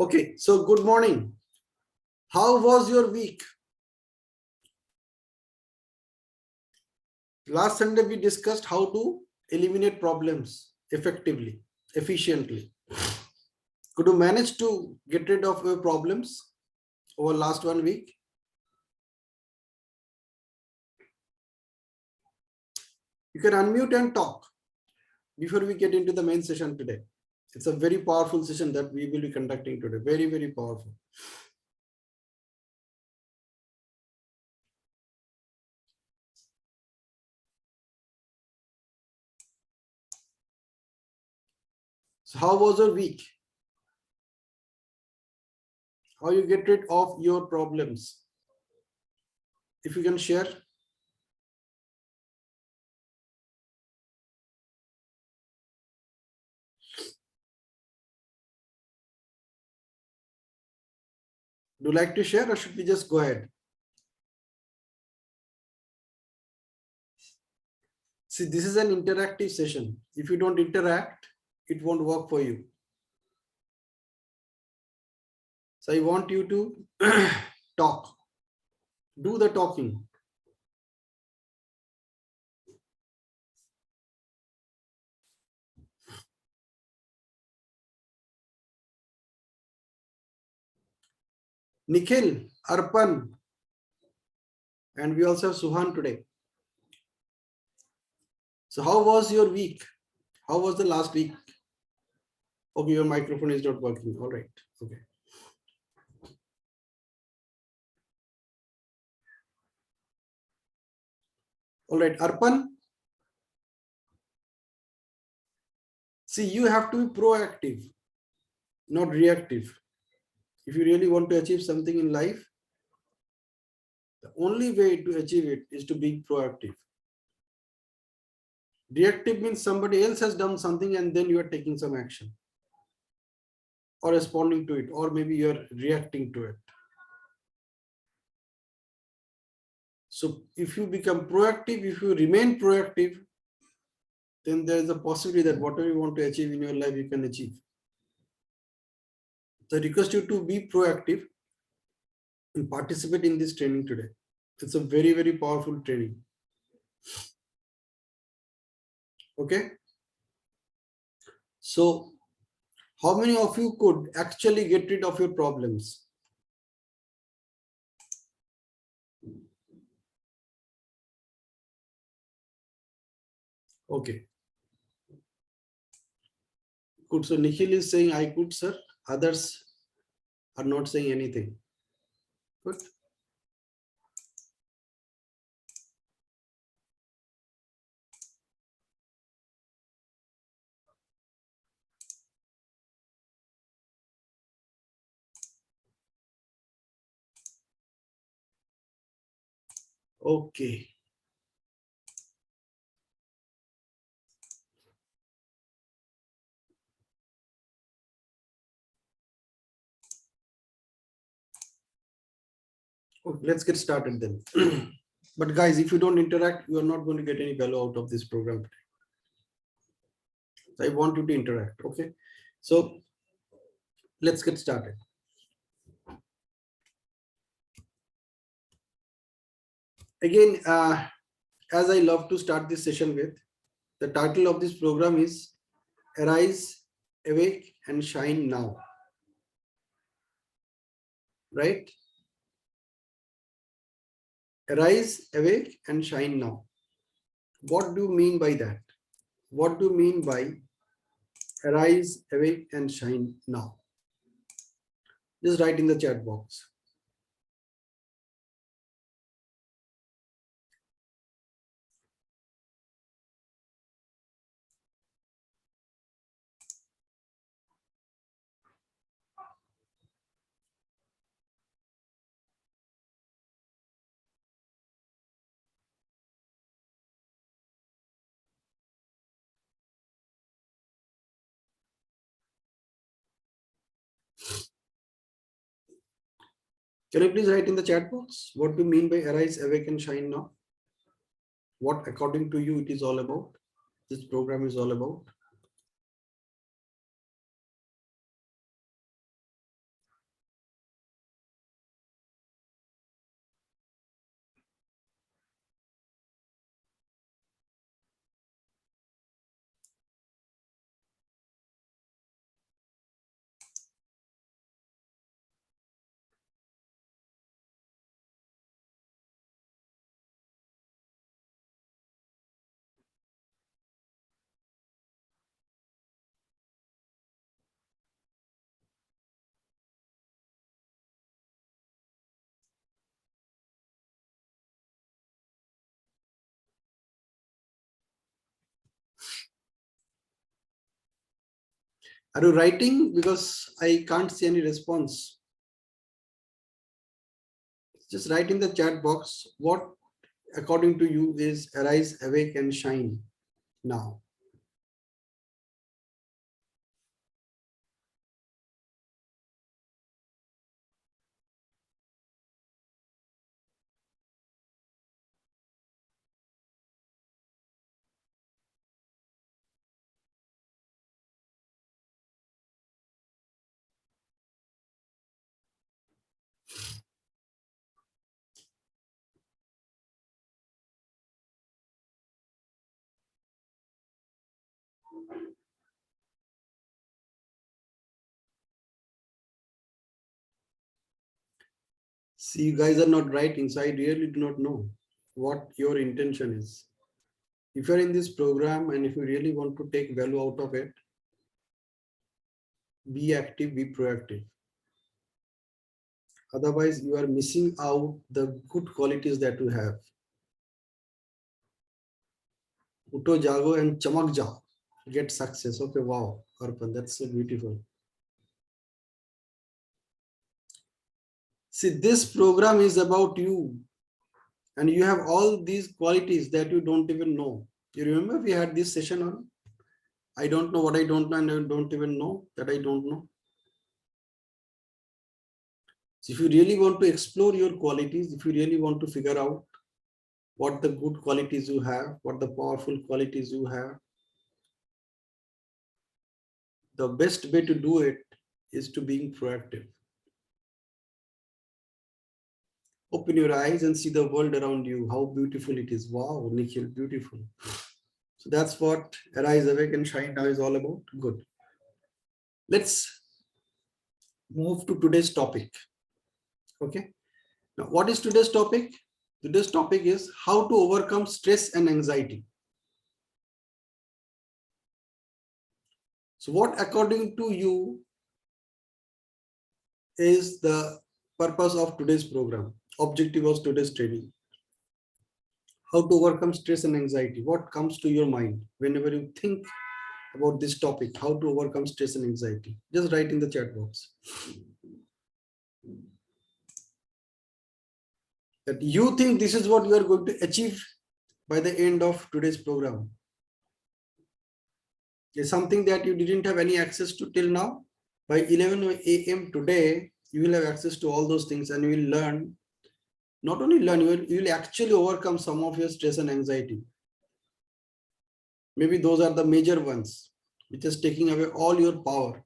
Okay, so good morning. How was your week? Last Sunday we discussed how to eliminate problems effectively, efficiently. Could you manage to get rid of your problems over last 1 week? You can unmute and talk before we get into the main session today. It's a very powerful session that we will be conducting today. Very, very powerful. So how was your week? How you get rid of your problems? If you can share. Do you like to share or should we just go ahead? See, this is an interactive session. If you don't interact, it won't work for you. So I want you to talk. Do the talking. Nikhil, Arpan, and we also have Suhan today. So how was your week? How was the last week? Okay, your microphone is not working. All right. Okay. All right, Arpan. See, you have to be proactive, not reactive. If you really want to achieve something in life, the only way to achieve it is to be proactive. Reactive means somebody else has done something and then you are taking some action or responding to it, or maybe you're reacting to it. So if you become proactive, if you remain proactive, then there is a possibility that whatever you want to achieve in your life, you can achieve. So I request you to be proactive and participate in this training today. It's a very, very powerful training. Okay. So how many of you could actually get rid of your problems? Okay. Good. So Nikhil is saying I could, sir. Others are not saying anything. Good. Okay. Okay, let's get started then. But guys, if you don't interact, you are not going to get any value out of this program today. So I want you to interact. Okay. So let's get started. Again, as I love to start this session with, the title of this program is Arise, Awake and Shine Now. Right? Arise, awake and shine now. What do you mean by that? What do you mean by arise, awake and shine now? Just write in the chat box. Can you please write in the chat box? What do you mean by arise, awake and shine now? What according to you it is all about? This program is all about? Are you writing? Because I can't see any response. Just write in the chat box what according to you is arise, awake and shine now. See, you guys are not writing, so I really do not know what your intention is. If you're in this program and if you really want to take value out of it, be active, be proactive. Otherwise, you are missing out the good qualities that you have. Utto jago and chamak jao. Get success. Okay, wow, Arpan, that's so beautiful. See, this program is about you. And you have all these qualities that you don't even know. You remember we had this session on I don't know what I don't know and I don't even know that I don't know. So if you really want to explore your qualities, if you really want to figure out what the good qualities you have, what the powerful qualities you have, the best way to do it is to being proactive. Open your eyes and see the world around you, how beautiful it is. Wow, Nikhil, beautiful. So that's what Arise, Awake and Shine Now is all about. Good. Let's move to today's topic. Okay. Now, what is today's topic? Today's topic is how to overcome stress and anxiety. So what according to you is the purpose of today's program, objective of today's training? How to overcome stress and anxiety? What comes to your mind whenever you think about this topic, how to overcome stress and anxiety? Just write in the chat box that you think this is what you are going to achieve by the end of today's program. It's something that you didn't have any access to till now. By 11 a.m. today, you will have access to all those things and you will learn, not only learn, you will actually overcome some of your stress and anxiety. Maybe those are the major ones, which is taking away all your power.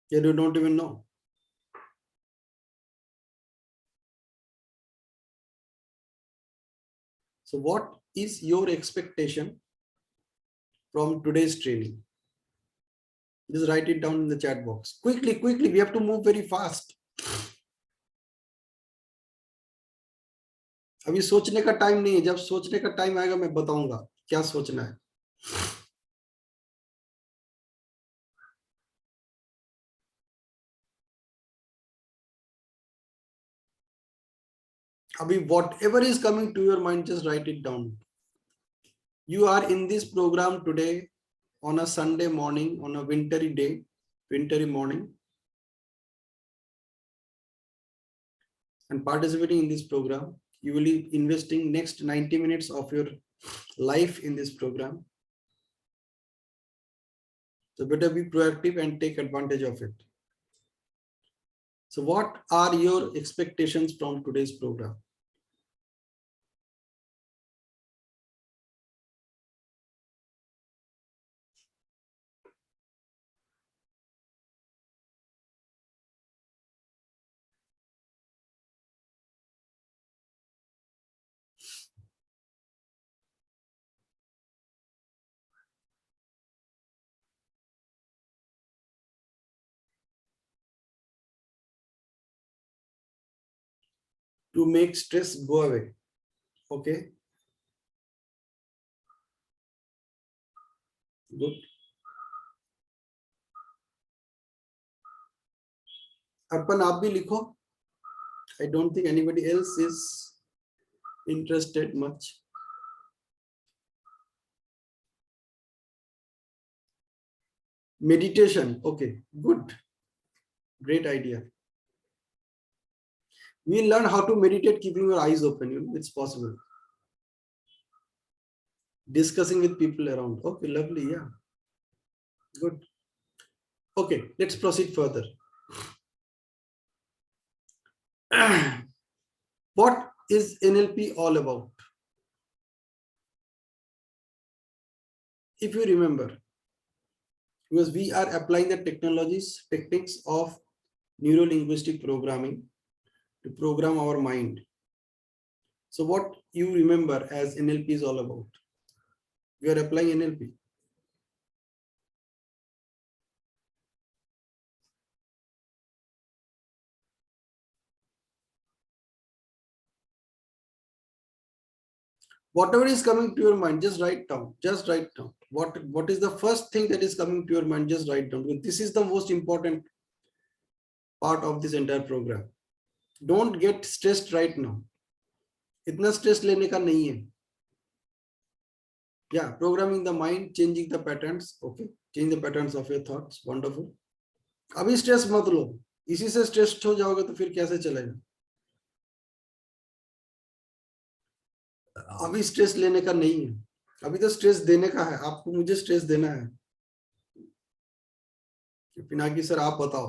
Yet you don't even know. So what is your expectation from today's training? Just write it down in the chat box. Quickly, quickly, we have to move very fast. अभी सोचने का time नहीं है, जब सोचने का time आएगा मैं बताऊंगा क्या सोचना है. अभी whatever is coming to your mind, just write it down. You are in this program today on a Sunday morning, on a wintry day, wintry morning, and participating in this program. You will be investing next 90 minutes of your life in this program. So better be proactive and take advantage of it. So what are your expectations from today's program? To make stress go away. Okay. Good. Arpan, आप भी लिखो. I don't think anybody else is interested much. Meditation. Okay, good. Great idea. We'll learn how to meditate keeping your eyes open. You know, it's possible. Discussing with people around. Okay, lovely. Yeah, good. Okay, let's proceed further. What is NLP all about? If you remember, because we are applying the techniques of neuro-linguistic programming to program our mind. So what you remember as NLP is all about? We are applying NLP. Whatever is coming to your mind, just write down. Just write down. What is the first thing that is coming to your mind? Just write down. Because this is the most important part of this entire program. Don't get stressed right now. इतना stress लेने का नहीं है. Yeah, programming the mind, changing the patterns. Okay, change the patterns of your thoughts. Wonderful. अभी stress मत लो. इसी से stressed हो जाओगे तो फिर कैसे चलेगा? अभी स्ट्रेस लेने का नहीं है. अभी तो स्ट्रेस देने का है. आपको मुझे स्ट्रेस देना है. पिनाकी सर आप बताओ.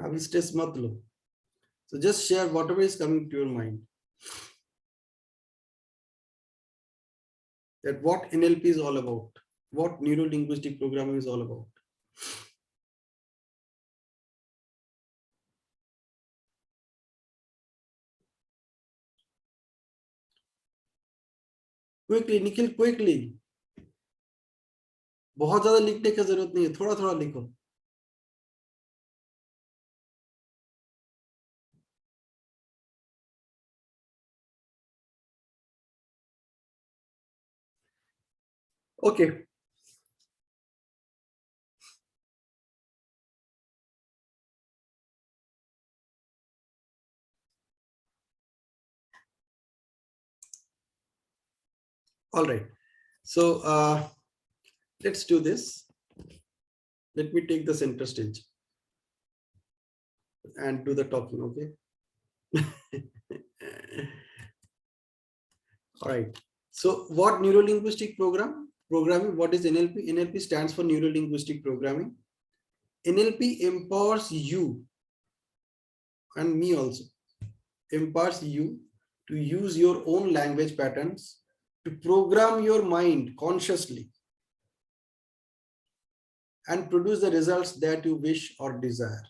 अभी स्ट्रेस मत लो. So just share whatever is coming to your mind. That what NLP is all about. What neuro-linguistic programming is all about. Quickly, Nikhil, quickly. बहुत ज्यादा लिखने की जरूरत नहीं है. थोड़ा थोड़ा लिखो. Okay. All right. So let's do this. Let me take the center stage and do the talking. Okay. All right. So what neuro-linguistic programming? What is NLP? NLP stands for neuro-linguistic programming. NLP empowers you and me also. Empowers you to use your own language patterns to program your mind consciously and produce the results that you wish or desire.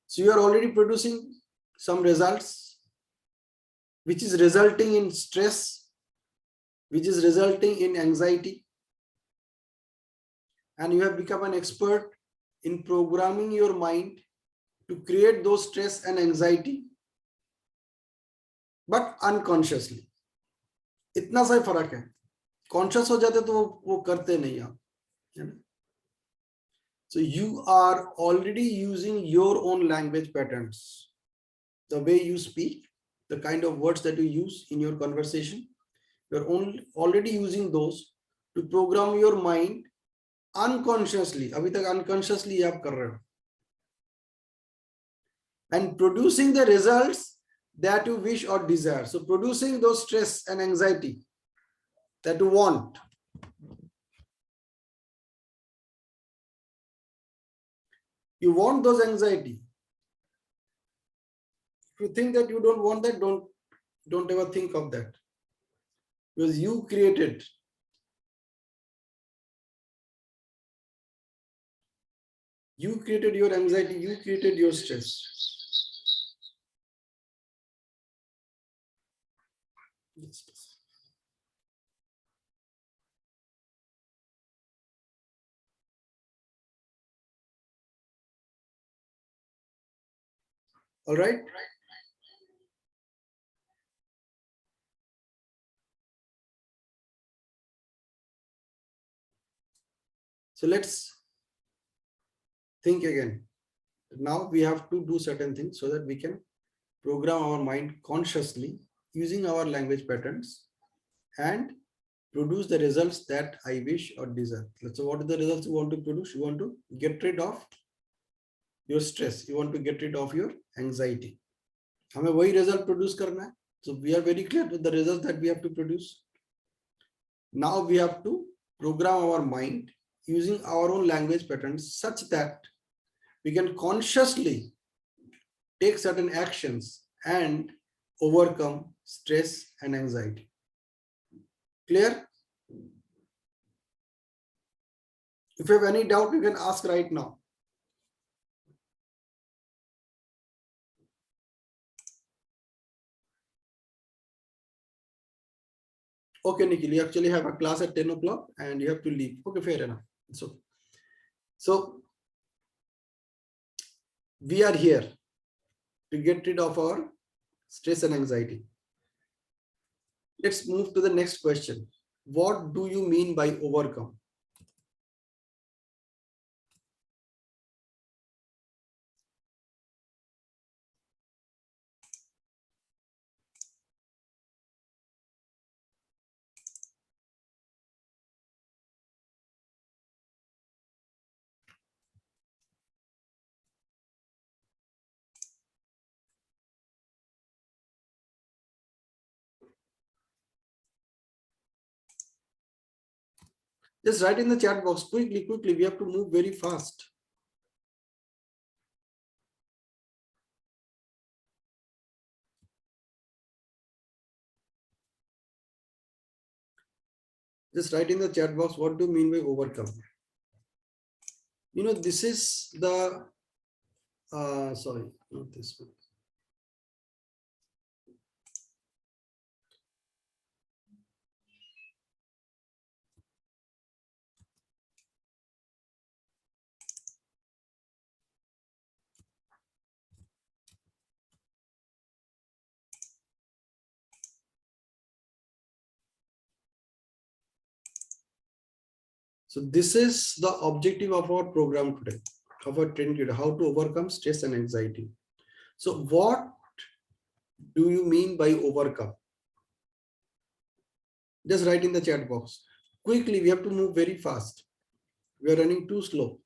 So you are already producing some results, which is resulting in stress, which is resulting in anxiety, and you have become an expert in programming your mind to create those stress and anxiety, but unconsciously. इतना सा फर्क है. Conscious हो जाते तो वो करते नहीं आप, है ना? So you are already using your own language patterns, the way you speak, the kind of words that you use in your conversation. You're already using those to program your mind unconsciously. अभी तक unconsciously आप कर रहे हो. And producing the results that you wish or desire. So producing those stress and anxiety that you want. You want those anxiety. If you think that you don't want that, don't ever think of that. Because you created. You created your anxiety, you created your stress. Yes. All right. So let's think again. Now we have to do certain things so that we can program our mind consciously using our language patterns and produce the results that I wish or desire. So what are the results you want to produce? You want to get rid of your stress. You want to get rid of your anxiety. हमें वही result produce करना है. So we are very clear with the results that we have to produce. Now we have to program our mind using our own language patterns such that we can consciously take certain actions and overcome stress and anxiety. Clear? If you have any doubt, you can ask right now. Okay, Nikhil, you actually have a class at 10 o'clock and you have to leave. Okay, fair enough. So we are here to get rid of our stress and anxiety. Let's move to the next question. What do you mean by overcome? Just write in the chat box quickly. We have to move very fast. Just write in the chat box, what do you mean by overcome? You know, this is the, sorry, not this one. So this is the objective of our program today, of our training today, how to overcome stress and anxiety. So what do you mean by overcome? Just write in the chat box. Quickly, we have to move very fast. We are running too slow.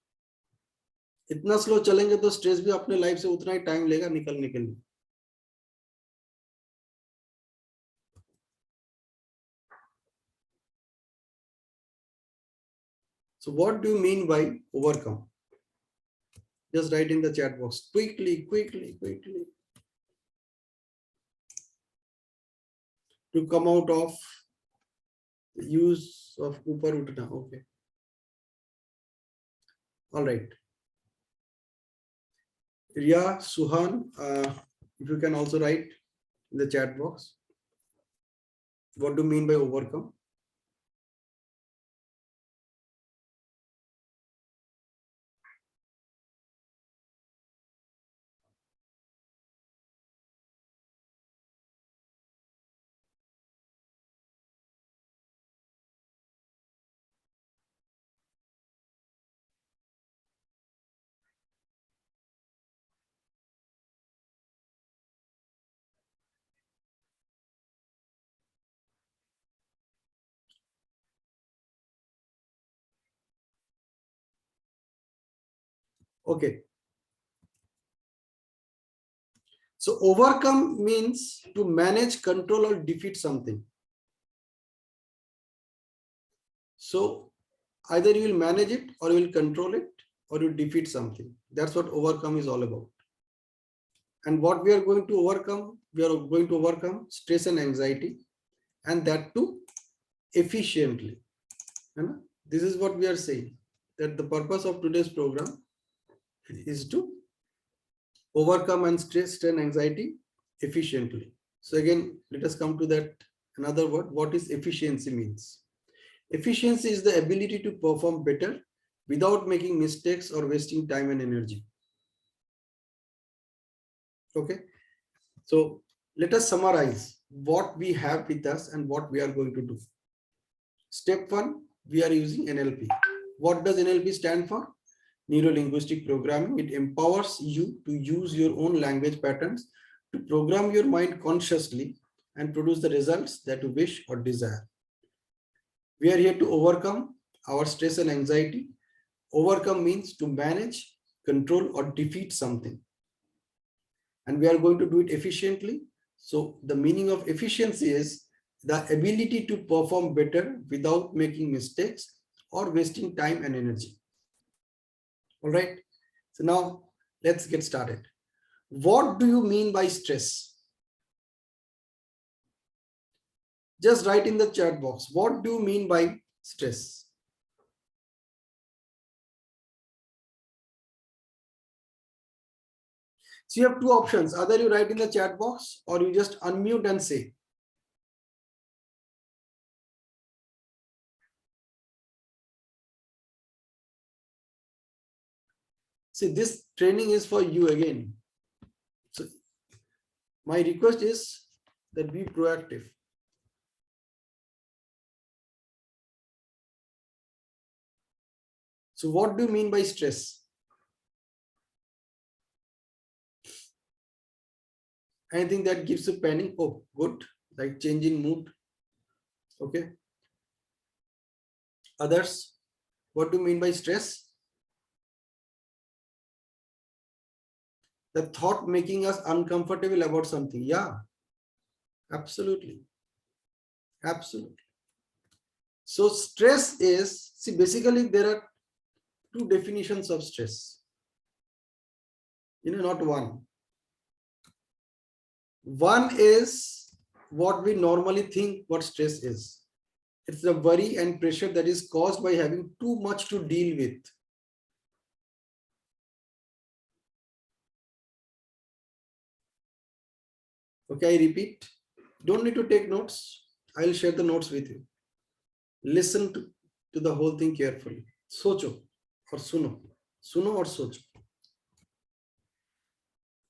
इतना slow चलेंगे तो stress भी अपने life से उतना ही time लेगा निकलने के लिए. So what do you mean by overcome? Just write in the chat box. Quickly. To come out of the use of upar utna. Okay. All right. Riya, Suhan, if you can also write in the chat box. What do you mean by overcome? Okay. So overcome means to manage, control, or defeat something. So either you will manage it, or you will control it, or you defeat something. That's what overcome is all about. And what we are going to overcome, we are going to overcome stress and anxiety, and that too efficiently. This is what we are saying, that the purpose of today's program is to overcome and stress and anxiety efficiently. So again, let us come to that another word. What is efficiency means? Efficiency is the ability to perform better without making mistakes or wasting time and energy. Okay. So let us summarize what we have with us and what we are going to do. Step 1, we are using NLP. What does NLP stand for? Neuro-Linguistic programming. It empowers you to use your own language patterns to program your mind consciously and produce the results that you wish or desire. We are here to overcome our stress and anxiety. Overcome means to manage, control, or defeat something. And we are going to do it efficiently. So the meaning of efficiency is the ability to perform better without making mistakes or wasting time and energy. All right. So now let's get started. What do you mean by stress? Just write in the chat box. What do you mean by stress? So you have two options. Either you write in the chat box or you just unmute and say. See, this training is for you again. So my request is that be proactive. So what do you mean by stress? Anything that gives you panic? Oh, good. Like changing mood. Okay. Others, what do you mean by stress? The thought making us uncomfortable about something. Yeah, absolutely. Absolutely. So stress is, see, basically there are two definitions of stress. Not one. One is what we normally think what stress is. It's the worry and pressure that is caused by having too much to deal with. Okay, I repeat. Don't need to take notes. I'll share the notes with you. Listen to the whole thing carefully. Socho or suno. Suno or socho.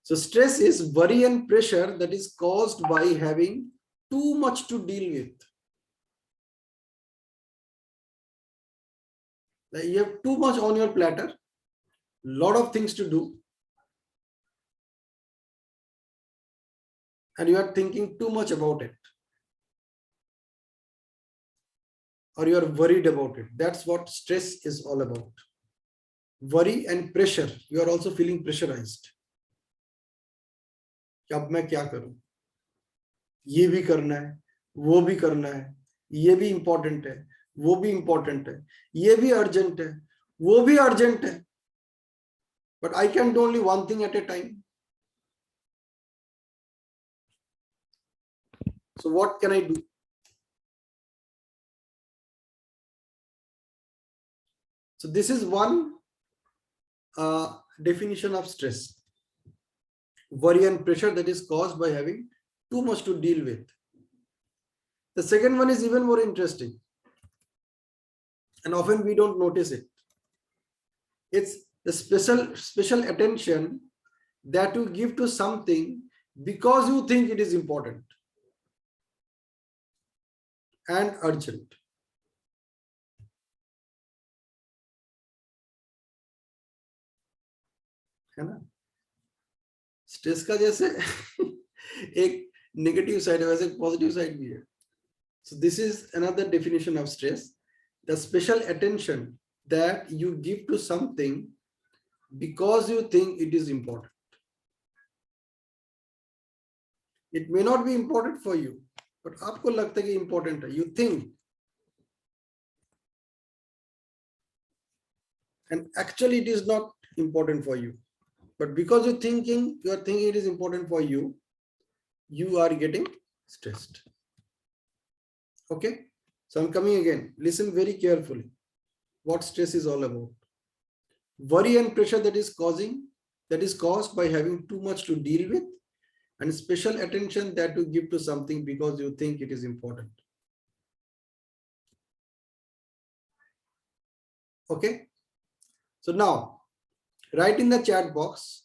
So stress is worry and pressure that is caused by having too much to deal with. Like you have too much on your platter, lot of things to do, and you are thinking too much about it, or you are worried about it. That's what stress is all about. Worry and pressure. You are also feeling pressurized. अब मैं क्या करूं? ये भी करना है, वो भी करना है, ये भी इंपॉर्टेंट है, वो भी इंपॉर्टेंट है, ये भी अर्जेंट है, वो भी अर्जेंट है. But I can do only one thing at a time. So what can I do? So this is one definition of stress. Worry and pressure that is caused by having too much to deal with. The second one is even more interesting, and often we don't notice it. It's the special attention that you give to something because you think it is important and urgent. है ना? Stress का जैसे एक negative side है, वैसे positive side भी है. So this is another definition of stress: the special attention that you give to something because you think it is important. It may not be important for you, but आपको लगता है कि important है. You think, and actually it is not important for you. But because you are thinking it is important for you, you are getting stressed. Okay. So I'm coming again. Listen very carefully. What stress is all about. Worry and pressure that is caused by having too much to deal with, and special attention that you give to something because you think it is important. Okay. So now, write in the chat box.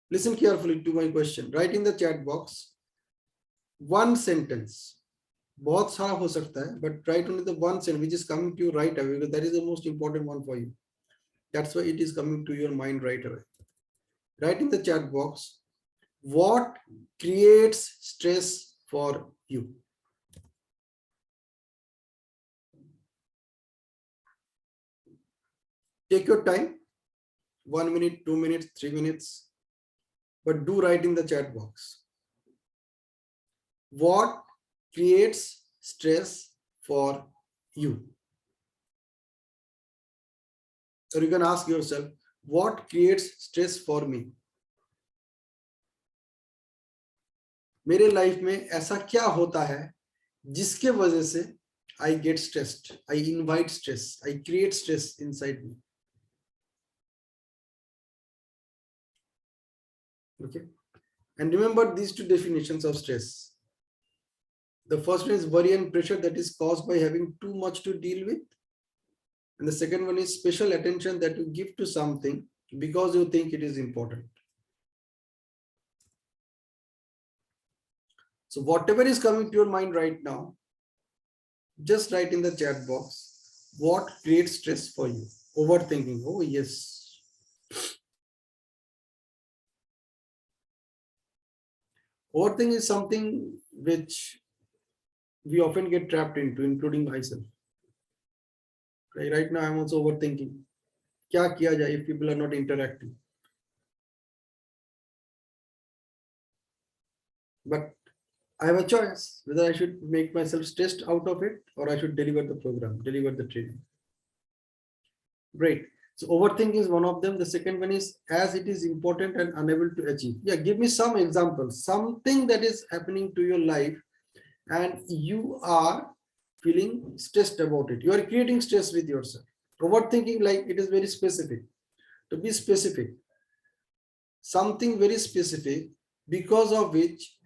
Listen carefully to my question. Write in the chat box one sentence. बहुत सारा हो सकता है, but write only the one sentence which is coming to you right away, because that is the most important one for you. That's why it is coming to your mind right away. Write in the chat box, what creates stress for you. Take your time, 1 minute, 2 minutes, 3 minutes, but do write in the chat box. What creates stress for you? Or you can ask yourself, what creates stress for me? मेरे life में ऐसा क्या होता है जिसके वजह से I get stressed, I invite stress, I create stress inside me. Okay, and remember these two definitions of stress. The first one is worry and pressure that is caused by having too much to deal with. And the second one is special attention that you give to something because you think it is important. So whatever is coming to your mind right now, just write in the chat box, what creates stress for you? Overthinking. Oh, yes. Overthinking is something which we often get trapped into, including myself. Right now, I'm also overthinking. Kya kiya jaye if people are not interacting? But I have a choice whether I should make myself stressed out of it or I should deliver the program, deliver the training. Great. So overthinking is one of them. The second one is as it is important and unable to achieve. Yeah, give me some examples. Something that is happening to your life and you are feeling stressed about it. You are creating stress with yourself. Overthinking, like it is very specific. To be specific, something very specific because of which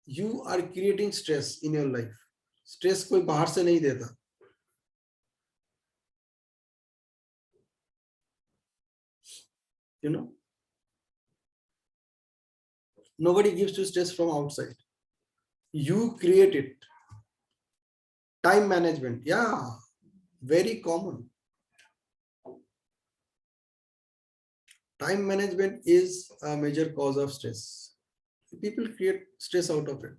you are creating stress in your life. Stress कोई बाहर से नहीं देता. You know, nobody gives you stress from outside. You create it. Time management, yeah, very common. Time management is a major cause of stress. People create stress out of it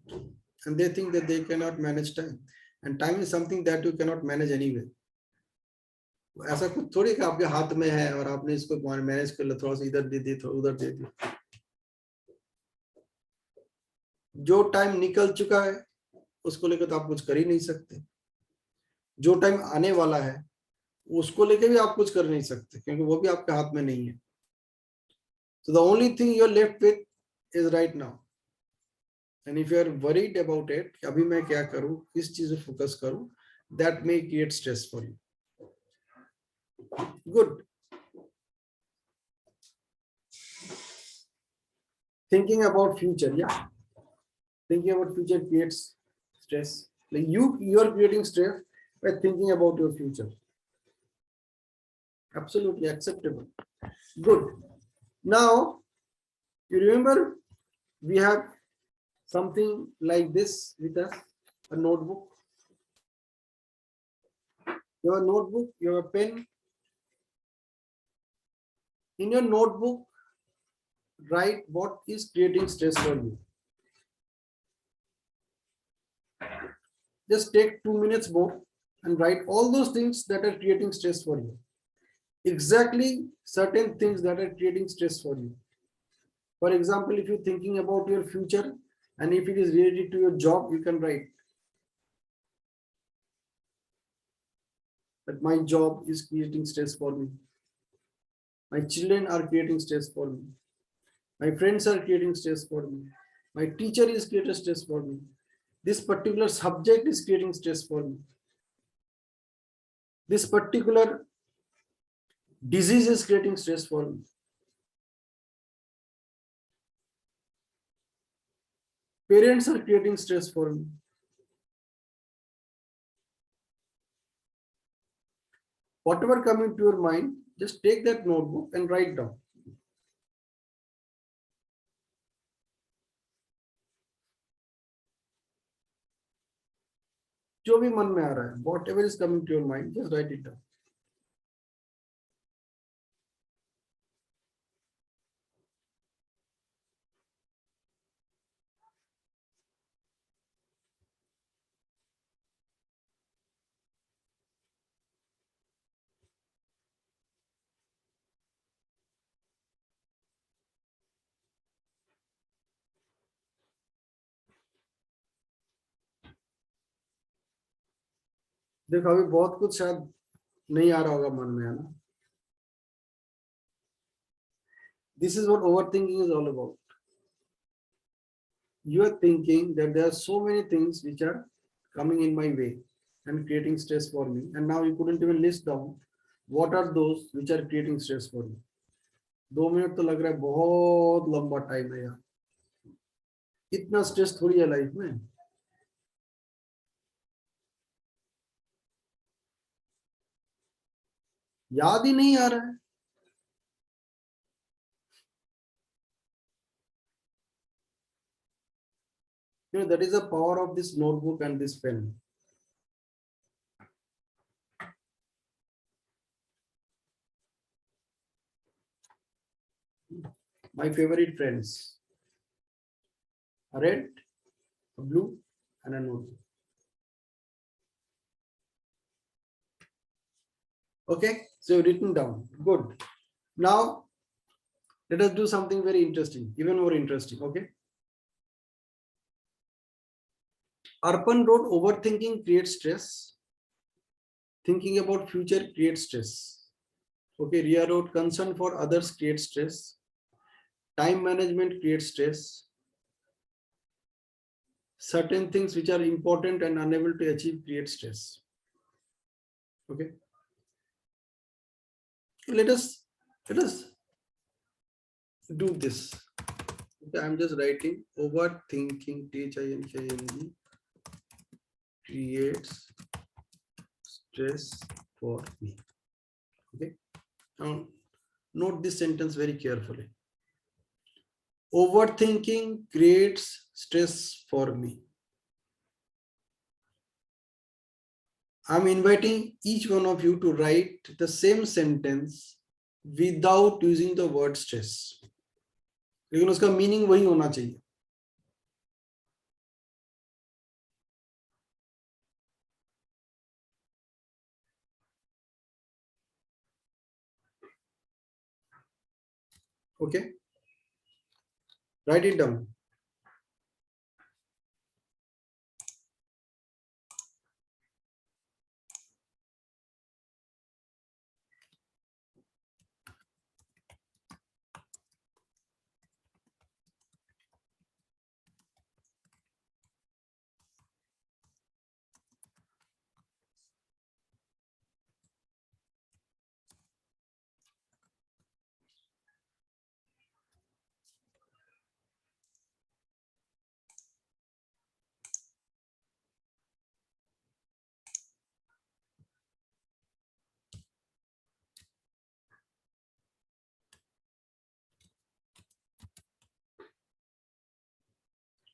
and they think that they cannot manage time. And time is something that you cannot manage anyway. ऐसा कुछ थोड़ी कि आपके हाथ में है और आपने इसको मैनेज कर लिया, थोड़ा सा इधर दे दी, थोड़ा उधर दे दी. जो टाइम निकल चुका है उसको लेकर तो आप कुछ कर ही नहीं सकते. जो टाइम आने वाला है उसको लेकर भी आप कुछ कर नहीं सकते क्योंकि वो भी आपके हाथ में नहीं है. So the only thing you're left with is right now. And if you are worried about it, अभी मैं क्या करूं, किस चीज पे फोकस करूं, that may create stress for you. Good. Thinking about future, yeah. Thinking about future creates stress. Like you are creating stress by thinking about your future. Absolutely acceptable. Good. Now, you remember we have something like this with us, a notebook. You have a notebook, you have a pen. In your notebook, write what is creating stress for you. Just take 2 minutes more and write all those things that are creating stress for you. Exactly certain things that are creating stress for you. For example, if you're thinking about your future and if it is related to your job, you can write that my job is creating stress for me. My children are creating stress for me. My friends are creating stress for me. My teacher is creating stress for me. This particular subject is creating stress for me. This particular disease is creating stress for me. Parents are creating stress for me. Whatever comes into your mind, just take that notebook and write down. जो भी मन में आ रहा है, whatever is coming to your mind, just write it down. देखो अभी बहुत कुछ शायद नहीं आ रहा होगा मन में, है ना. This is what overthinking is all about. You are thinking that there are so many things which are coming in my way and creating stress for me, and now you couldn't even list down what are those which are creating stress for you. 2 minute तो लग रहा है बहुत लंबा time है यार. इतना stress थोड़ी है लाइफ में. याद ही नहीं आ रहा है. You know, that is the power of this notebook and this pen. My favorite friends, a red, a blue, and a notebook. Okay, so you've written down. Good. Now let us do something very interesting, even more interesting. Okay. Arpan wrote, overthinking creates stress. Thinking about future creates stress. Okay, Ria wrote, concern for others creates stress. Time management creates stress. Certain things which are important and unable to achieve create stress. Okay. Let us do this. Okay, I'm just writing overthinking THINKING creates stress for me. Okay. Now note this sentence very carefully. Overthinking creates stress for me. I'm inviting each one of you to write the same sentence without using the word stress. लेकिन उसका meaning वही होना चाहिए. Okay, write it down.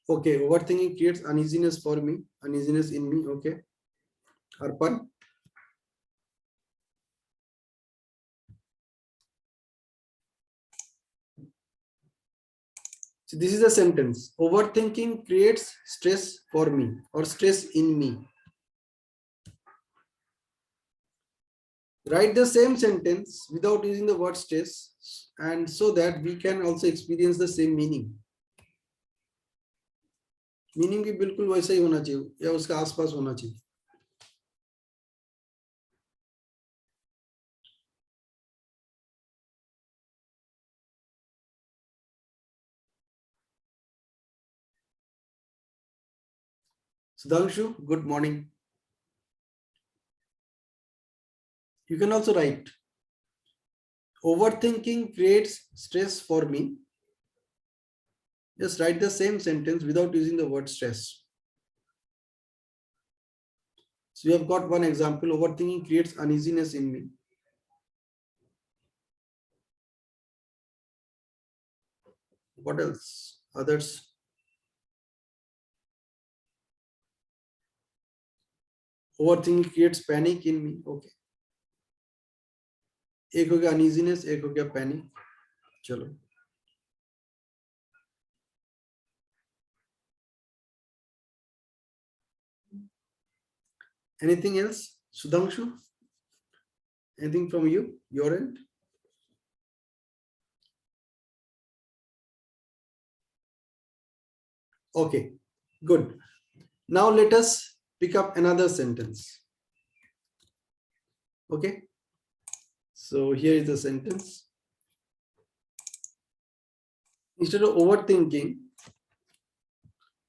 Okay, overthinking creates uneasiness for me, uneasiness in me. Okay, Arpan. So this is a sentence. Overthinking creates stress for me or stress in me. Write the same sentence without using the word stress, and so that we can also experience the same meaning. Meaning भी बिल्कुल वैसा ही होना चाहिए या उसका आसपास होना चाहिए. Sudhanshu, good morning. You can also write, overthinking creates stress for me. Just write the same sentence without using the word stress. So we have got one example. Overthinking creates uneasiness in me. What else? Others? Overthinking creates panic in me. Okay. एक हो गया uneasiness, एक हो गया panic. चलो. Anything else? Sudhanshu? Anything from you? Your end? Okay, good. Now let us pick up another sentence. Okay. So here is the sentence. Instead of overthinking,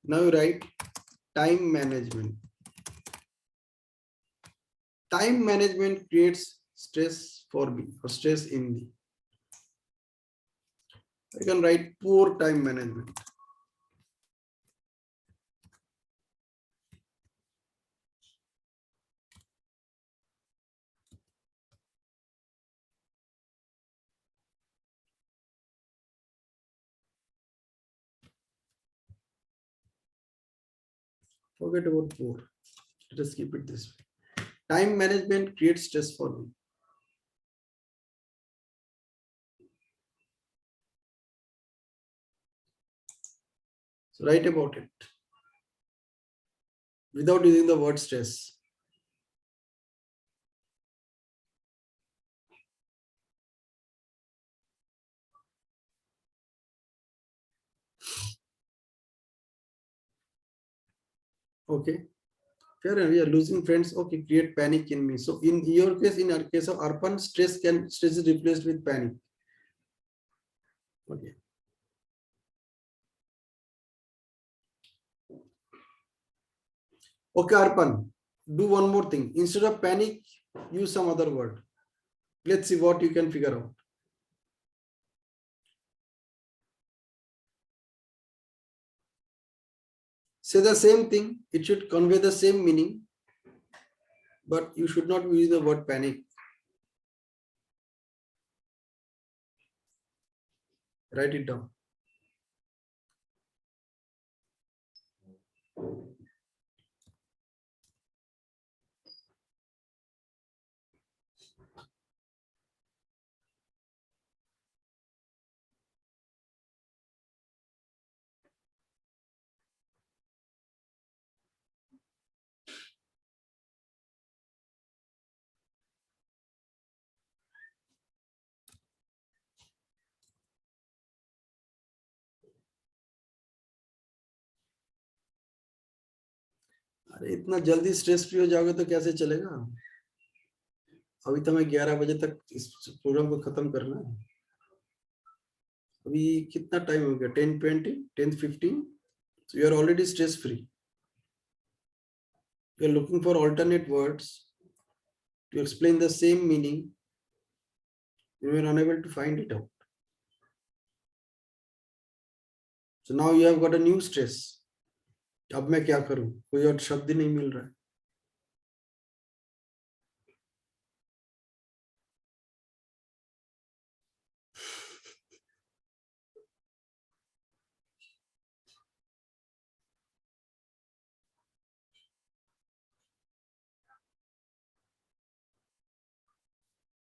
now you write time management. Time management creates stress for me or stress in me. I can write poor time management. Forget about poor. Let us keep it this way. Time management creates stress for me. So write about it without using the word stress. Okay. Fair enough. We are losing friends. Okay, create panic in me. So in your case, in our case of Arpan, stress is replaced with panic. Okay. Okay, Arpan, do one more thing. Instead of panic, use some other word. Let's see what you can figure out. Say the same thing. It should convey the same meaning, but you should not use the word panic. Write it down. अरे इतना जल्दी stress free हो जाओगे तो कैसे चलेगा? अभी तो हमें 11 बजे तक इस प्रोग्राम को खत्म करना है. अभी कितना टाइम हो गया? 10:20, 10:15. So you are already stress free. You are looking for alternate words to explain the same meaning. You are unable to find it out. So now you have got a new stress. अब मैं क्या करूं? कोई और शब्द नहीं मिल रहा है.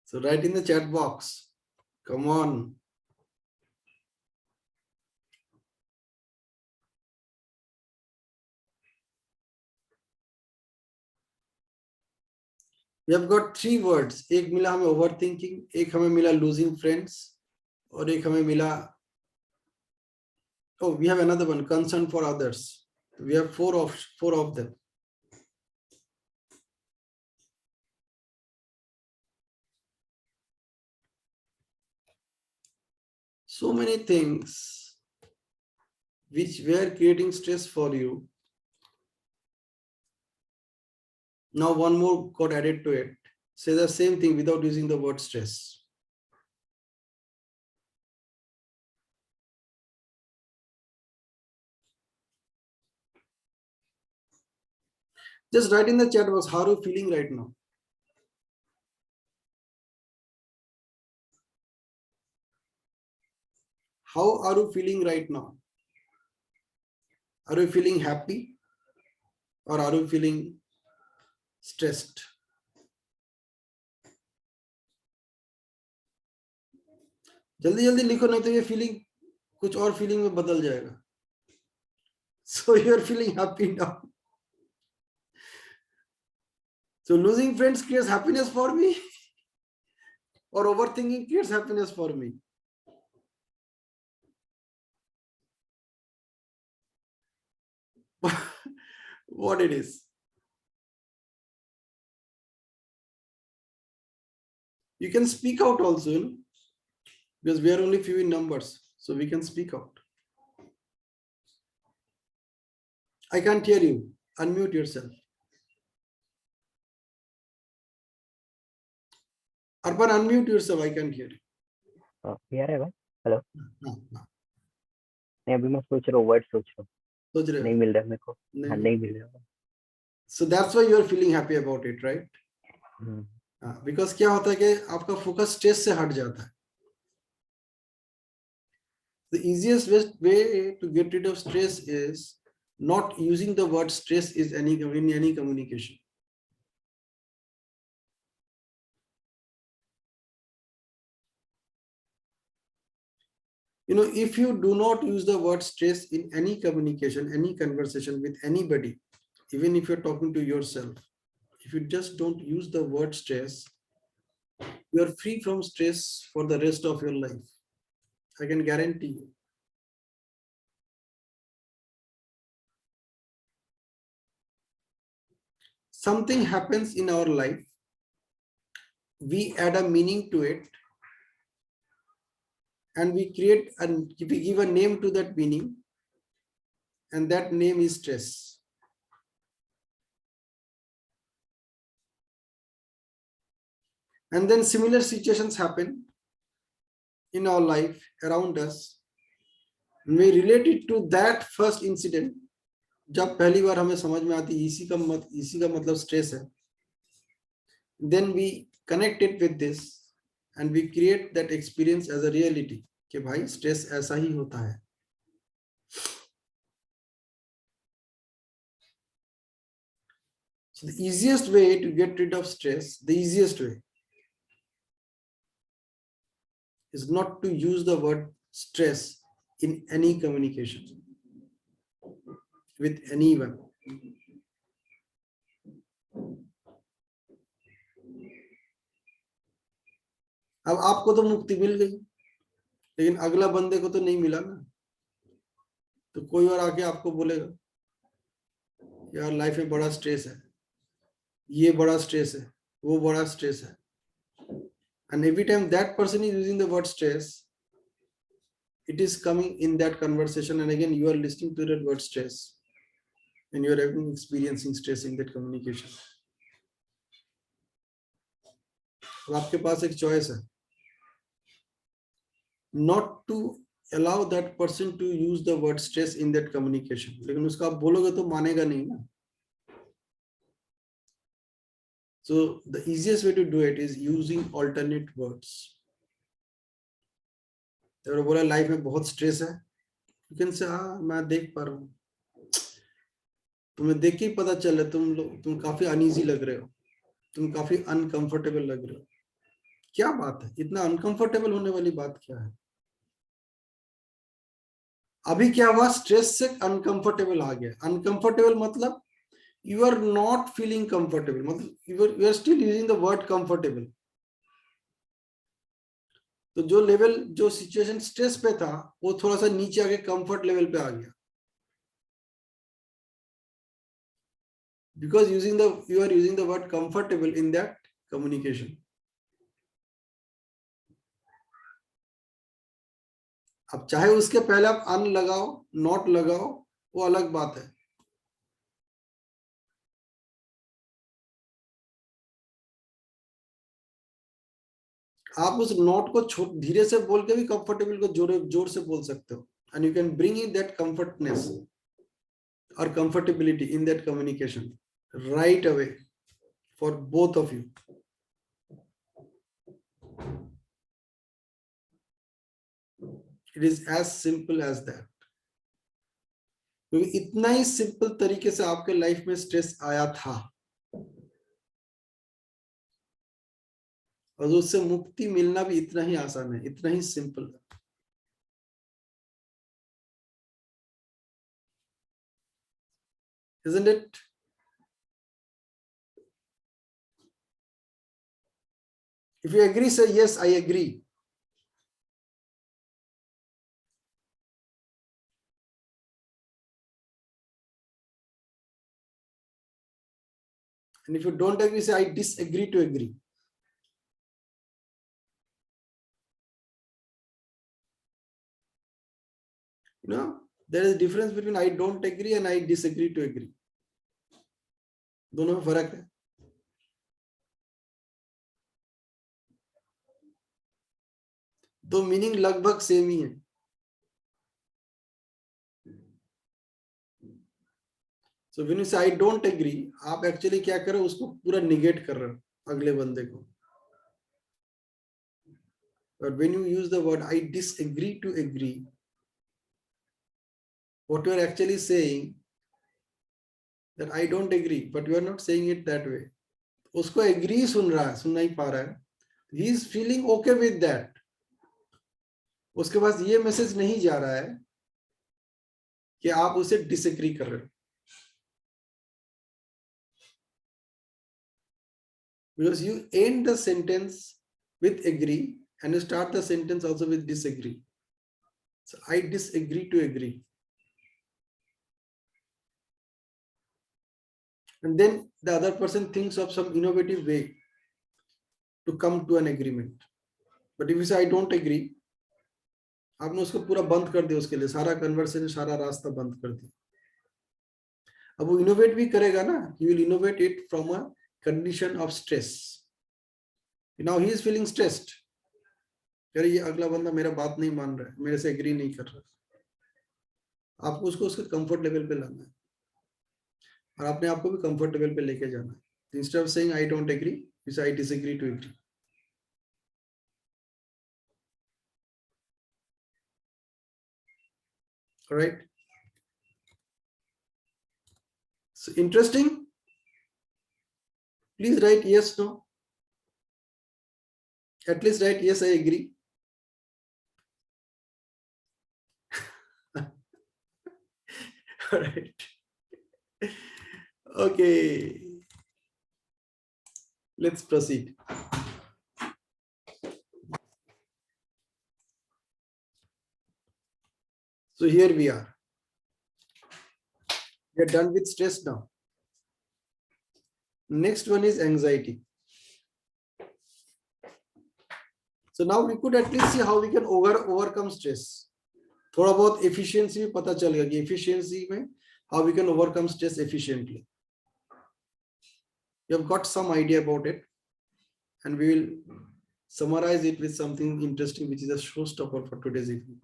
So write in the chat box. Come on. We have got 3 words. एक मिला हमें overthinking, एक हमें मिला losing friends, और एक हमें मिला, oh, we have another one, concern for others. We have four of them. So many things which were creating stress for you. Now one more got added to it. Say the same thing without using the word stress. Just write in the chat box, how are you feeling right now? How are you feeling right now? Are you feeling happy or are you feeling stressed? जल्दी जल्दी लिखो, नहीं तो ये feeling कुछ और feeling में बदल जाएगा. So you are feeling happy now. So losing friends creates happiness for me, or overthinking creates happiness for me? What it is? You can speak out also, you know, because we are only few in numbers, so we can speak out. I can't hear you. Unmute yourself. Arpan, unmute yourself. I can't hear you. यार है भाई, hello. हाँ, नहीं, अभी मैं सोच रहा हूँ, वर्ड सोच रहा हूँ, सोच रहे हो? नहीं मिल रहा है मेरे को। हाँ, नहीं मिल रहा है। So that's why you are feeling happy about it, right? Because क्या होता है कि आपका फोकस स्ट्रेस से हट जाता है. The easiest way to get rid of stress is not using the word stress is in any communication. You know, if you do not use the word stress in any communication, any conversation with anybody, even if you're talking to yourself, if you just don't use the word stress, you are free from stress for the rest of your life. I can guarantee you. Something happens in our life, we add a meaning to it, and we create and we give a name to that meaning, and that name is stress. And then similar situations happen in our life around us. We relate it to that first incident. जब पहली बार हमें समझ में आती इसी का मतलब stress है. Then we connect it with this and we create that experience as a reality कि भाई स्ट्रेस ऐसा ही होता है. So the easiest way to get rid of stress, the easiest way is not to use the word stress in any communication with anyone. अब आपको तो मुक्ति मिल गई, लेकिन अगला बंदे को तो नहीं मिला ना. तो कोई और आके आपको बोलेगा यार लाइफ में बड़ा स्ट्रेस है, ये बड़ा स्ट्रेस है, वो बड़ा स्ट्रेस है. And every time that person is using the word stress, it is coming in that conversation, and again you are listening to that word stress and you are experiencing stress in that communication. अब आपके पास एक choice है, not to allow that person to use the word stress in that communication. लेकिन उसका आप बोलोगे तो मानेगा नहीं ना. So the easiest way to do it is using alternate words. अगर बोला लाइफ में बहुत स्ट्रेस है, you can say हाँ मैं देख पा रहा हूँ, तुम्हें देख के ही पता चल रहा है तुम काफी अनईजी लग रहे हो, तुम काफी अनकंफर्टेबल लग रहे हो. क्या बात है, इतना अनकंफर्टेबल होने वाली बात क्या है? अभी क्या हुआ, स्ट्रेस से अनकंफर्टेबल आ गया. अनकंफर्टेबल मतलब you are not feeling comfortable, मतलब you are still using the word comfortable. तो जो लेवल, जो सिचुएशन स्ट्रेस पे था, वो थोड़ा सा नीचे आके कंफर्ट लेवल पे आ गया. Because you are using the word comfortable in that communication. अब चाहे उसके पहले आप अन लगाओ, नॉट लगाओ, वो अलग बात है. आप उस नोट को धीरे से बोल के भी कंफर्टेबल को जोर से बोल सकते हो, and you can bring in that comfortness or comfortability in that communication right away for both of you. It is as simple as that. क्योंकि इतना ही सिंपल तरीके से आपके लाइफ में स्ट्रेस आया था, और उससे मुक्ति मिलना भी इतना ही आसान है, इतना ही सिंपल है. Isn't it? If you agree, say yes, I agree. And if you don't agree, say I disagree to agree. You know, there is a difference between I don't agree and I disagree to agree. दोनों में फर्क है. तो meaning लगभग same ही है. So when you say I don't agree, आप actually क्या कर रहे हो, उसको पूरा निगेट कर रहे हो अगले बंदे को. But when you use the word I disagree to agree, what you are actually saying that I don't agree, but you are not saying it that way. उसको agree सुन रहा है, सुन नहीं पा रहा है. He is feeling okay with that. उसके पास ये message नहीं जा रहा है कि आप उसे डिसएग्री कर रहे हो. Because you end the sentence with agree and you start the sentence also with disagree. So I disagree to agree. And then the other person thinks of some innovative way to come to an agreement. But if you say I don't agree, आपने उसको पूरा बंद कर दिया, उसके लिए सारा conversation, सारा रास्ता बंद कर दिया. अब वो इनोवेट भी करेगा ना, he will innovate it from a condition of stress. Now he is feeling stressed. यार ये अगला बंदा मेरा बात नहीं मान रहा है, मेरे से एग्री नहीं कर रहा. आपको उसको उसके कंफर्ट लेवल पे लाना है और आपने आपको भी कंफर्ट लेवल पे लेके जाना है. Instead of saying I don't agree, you say I disagree to agree. All right. So interesting. Please write yes, no. At least write yes, I agree. All right. Okay. Let's proceed. So here we are. We are done with stress now. Next one is anxiety. So now we could at least see how we can overcome stress. थोड़ा बहुत efficiency भी पता चल गया कि efficiency में how we can overcome stress efficiently. You have got some idea about it, and we will summarize it with something interesting, which is a showstopper for today's evening.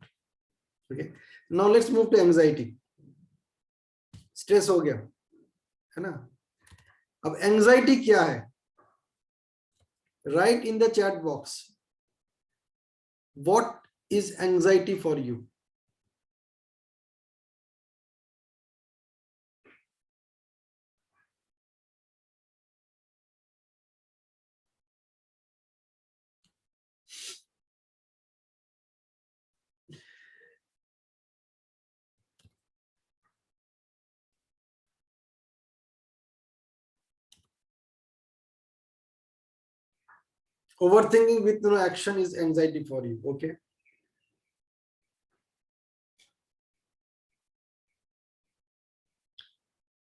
Okay. Now let's move to anxiety. Stress हो गया, है ना? अब anxiety क्या है? Write in the chat box. What is anxiety for you? Overthinking with no action is anxiety for you. Okay.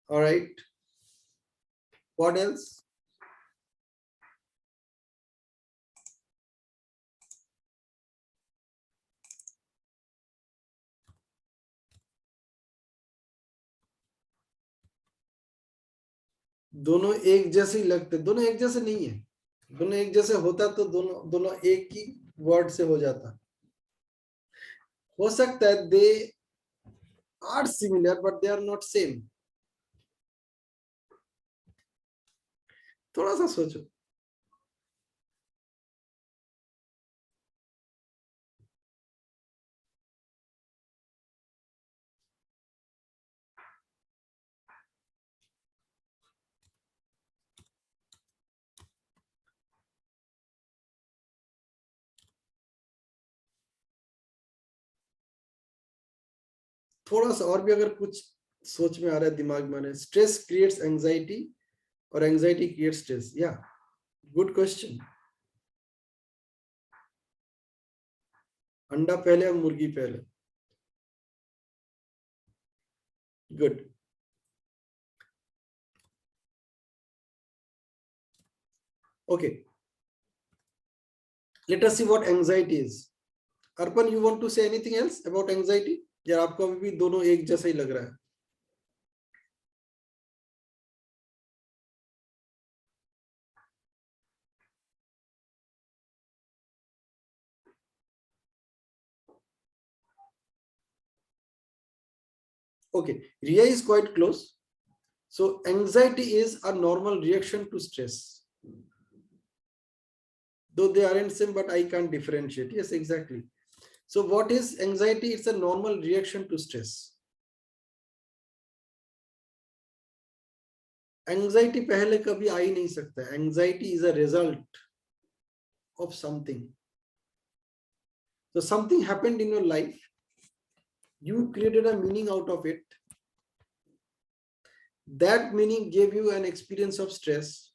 All right. What else? दोनों एक जैसे ही लगते, दोनों एक जैसे नहीं है. दोनों एक जैसे होता तो दोनों एक ही वर्ड से हो जाता. हो सकता है they are similar but they are not same. थोड़ा सा सोचो. थोड़ा सा और भी अगर कुछ सोच में आ रहा है, दिमाग में आ रहा है. स्ट्रेस क्रिएट्स एंजाइटी और एंजाइटी क्रिएट्स स्ट्रेस. या गुड क्वेश्चन. अंडा पहले या मुर्गी पहले? Good. Okay. Let us see what anxiety is. Arpan, you want to say anything else about anxiety? यार आपको अभी भी दोनों एक जैसा ही लग रहा है? Okay, Ria is quite close. So anxiety is a normal reaction to stress. Though they aren't same, but I can't differentiate. Yes, exactly. So what is anxiety? It's a normal reaction to stress. Anxiety पहले कभी आ ही नहीं सकता. Anxiety is a result of something. So something happened in your life. You created a meaning out of it. That meaning gave you an experience of stress.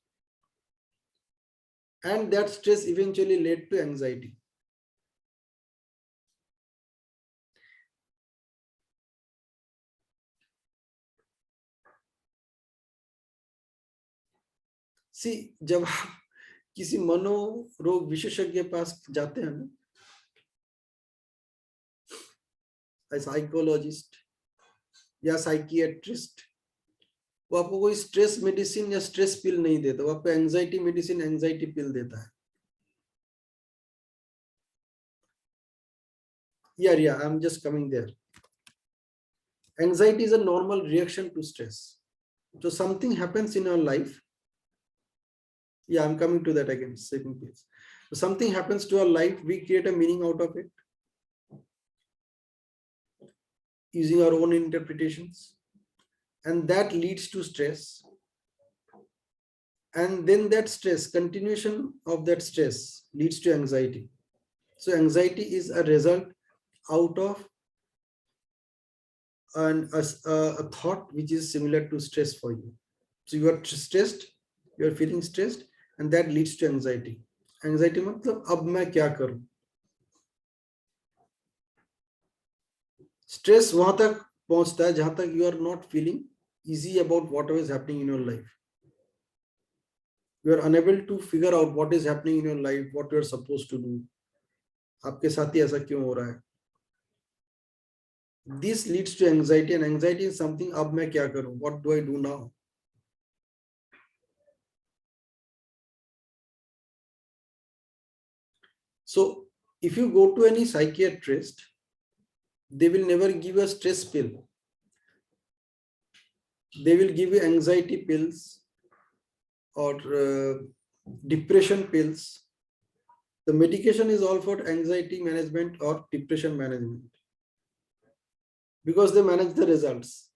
And that stress eventually led to anxiety. See, जब आप किसी मनोरोग विशेषज्ञ के पास जाते हैं, psychologist या psychiatrist, वो आपको कोई स्ट्रेस मेडिसिन या स्ट्रेस पिल नहीं देता, वो आपको एंजाइटी मेडिसिन, एंजाइटी पिल देता है. Yeah, I'm just coming there. Anxiety is a normal reaction to stress. So something happens in our life. Yeah, I'm coming to that again. Second page. So something happens to our life, we create a meaning out of it using our own interpretations, and that leads to stress. And then that stress, continuation of that stress leads to anxiety. So anxiety is a result out of a thought which is similar to stress for you. So you are stressed, you are feeling stressed, and that leads to anxiety. Anxiety मतलब अब मैं क्या करूं? Stress वहां तक पहुंचता है जहां तक you are not feeling easy about whatever is happening in your life. You are unable to figure out what is happening in your life, what you are supposed to do. आपके साथ ही ऐसा क्यों हो रहा है? This leads to anxiety, and anxiety is something अब मैं क्या करूं? What do I do now? So if you go to any psychiatrist, they will never give you a stress pill. They will give you anxiety pills or depression pills. The medication is all for anxiety management or depression management because they manage the results.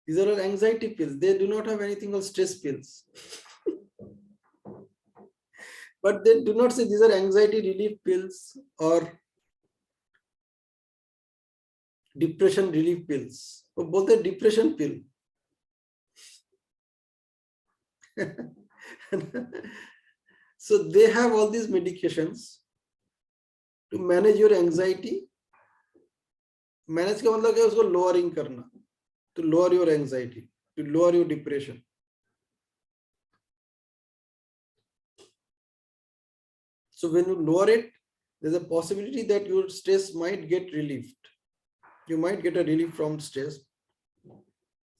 These are all anxiety pills. They do not have anything called stress pills. But they do not say these are anxiety relief pills or depression relief pills. वो बोलते हैं depression pill. So they have all these medications to manage your anxiety. Manage का मतलब क्या है? उसको lowering करना. To lower your anxiety, to lower your depression. So when you lower it, there's a possibility that your stress might get relieved. You might get a relief from stress,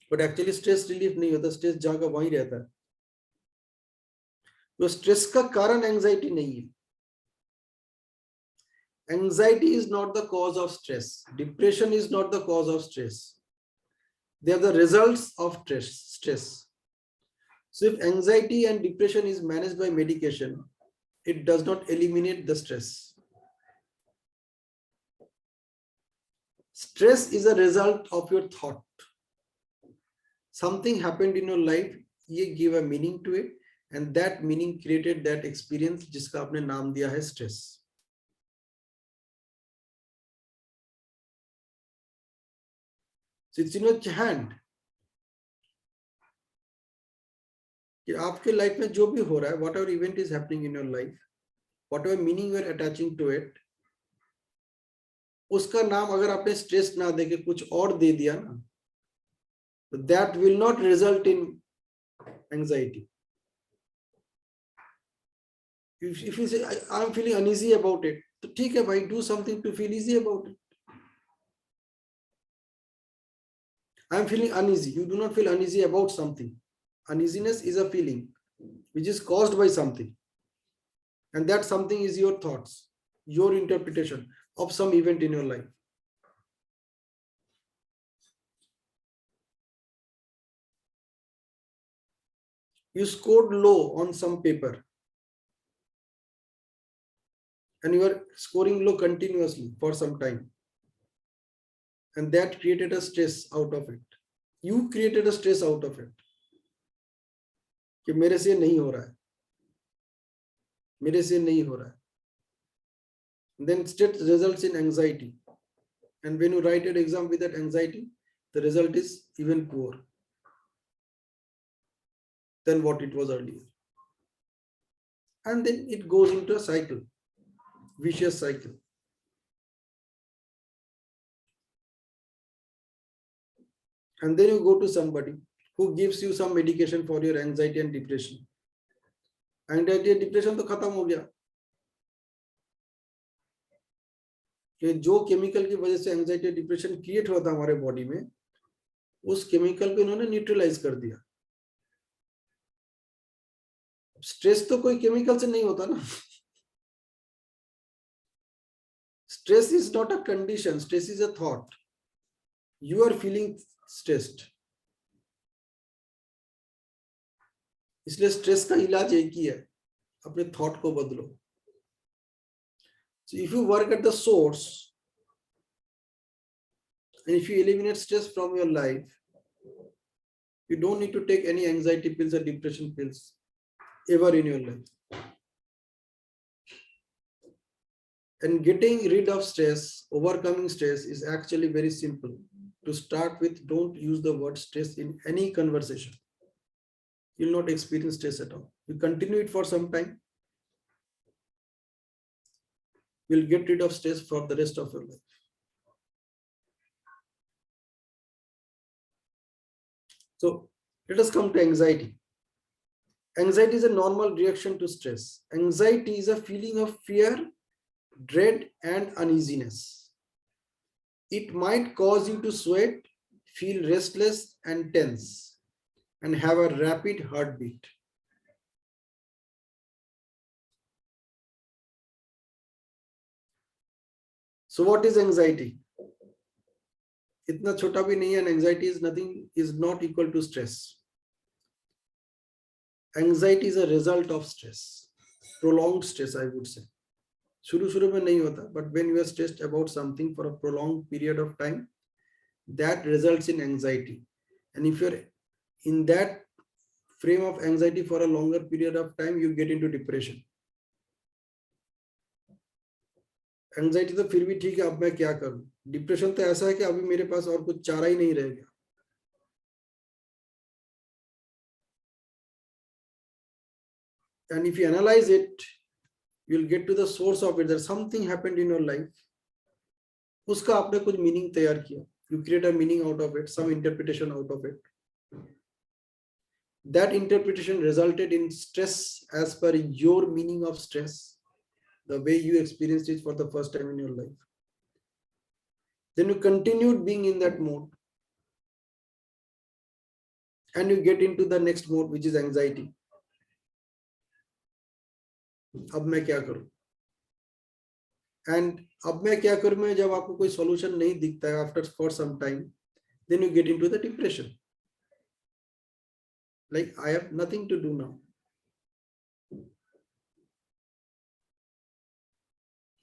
but actually stress relief नहीं होता. Stress जहाँ का वहीं रहता है. तो stress का कारण anxiety नहीं है. Anxiety is not the cause of stress. Depression is not the cause of stress. They are the results of stress. So if anxiety and depression is managed by medication, it does not eliminate the stress. Stress is a result of your thought. Something happened in your life, you give a meaning to it, and that meaning created that experience जिसका आपने नाम दिया है stress. So it's in your hand. कि आपके life में जो भी हो रहा है, whatever event is happening in your life, whatever meaning you are attaching to it, उसका नाम अगर आपने स्ट्रेस ना देके कुछ और दे दिया ना, that will not result in anxiety. If you say I'm feeling uneasy about it, तो ठीक है भाई, do something to feel easy about it. I'm feeling uneasy. You do not feel uneasy about something. Uneasiness is a feeling which is caused by something, and that something is your thoughts, your interpretation of some event in your life. You scored low on some paper, and you are scoring low continuously for some time, and that created a stress out of it. You created a stress out of it कि मेरे से नहीं हो रहा है, मेरे से नहीं हो रहा है. Then stress results in anxiety, and when you write an exam with that anxiety, the result is even poor than what it was earlier. And then it goes into a cycle, vicious cycle. And then you go to somebody who gives you some medication for your anxiety and depression. Anxiety and depression तो खत्म हो गया, कि जो chemical की वजह से anxiety depression create हुआ था हमारे बॉडी में, उस केमिकल को इन्होंने न्यूट्रलाइज कर दिया. स्ट्रेस तो कोई केमिकल से नहीं होता ना. Stress is not a condition, stress is a thought. You are feeling stressed. इसलिए स्ट्रेस का इलाज एक ही है, अपने थॉट को बदलो. So if you work at the source, and if you eliminate stress from your life, you don't need to take any anxiety pills or depression pills ever in your life. And getting rid of stress, overcoming stress is actually very simple. To start with, don't use the word stress in any conversation. You'll not experience stress at all. You continue it for some time, you'll get rid of stress for the rest of your life. So let us come to anxiety. Anxiety is a normal reaction to stress. Anxiety is a feeling of fear, dread, and uneasiness. It might cause you to sweat, feel restless and tense, and have a rapid heartbeat. So what is anxiety? इतना छोटा भी नहीं है, and anxiety is nothing, is not equal to stress. Anxiety is a result of stress, prolonged stress, I would say. शुरू में नहीं होता, but when you are stressed about something for a prolonged period of time, that results in anxiety. And if you're in that frame of anxiety for a longer period of time, you get into depression. Anxiety तो फिर भी ठीक है, अब मैं क्या करूं. Depression तो ऐसा है कि अभी मेरे पास और कुछ चारा ही नहीं रह गया. And if you analyze it, you'll get to the source of it. There's something happened in your life, उसका आपने कुछ मीनिंग तैयार किया. You create a meaning out of it, some interpretation out of it. That interpretation resulted in stress as per your meaning of stress, the way you experienced it for the first time in your life. Then you continued being in that mode, and you get into the next mode, which is anxiety. अब मैं क्या करूं? And अब मैं क्या करूं में जब आपको कोई solution नहीं दिखता है after for some time, then you get into the depression. Like, I have nothing to do now.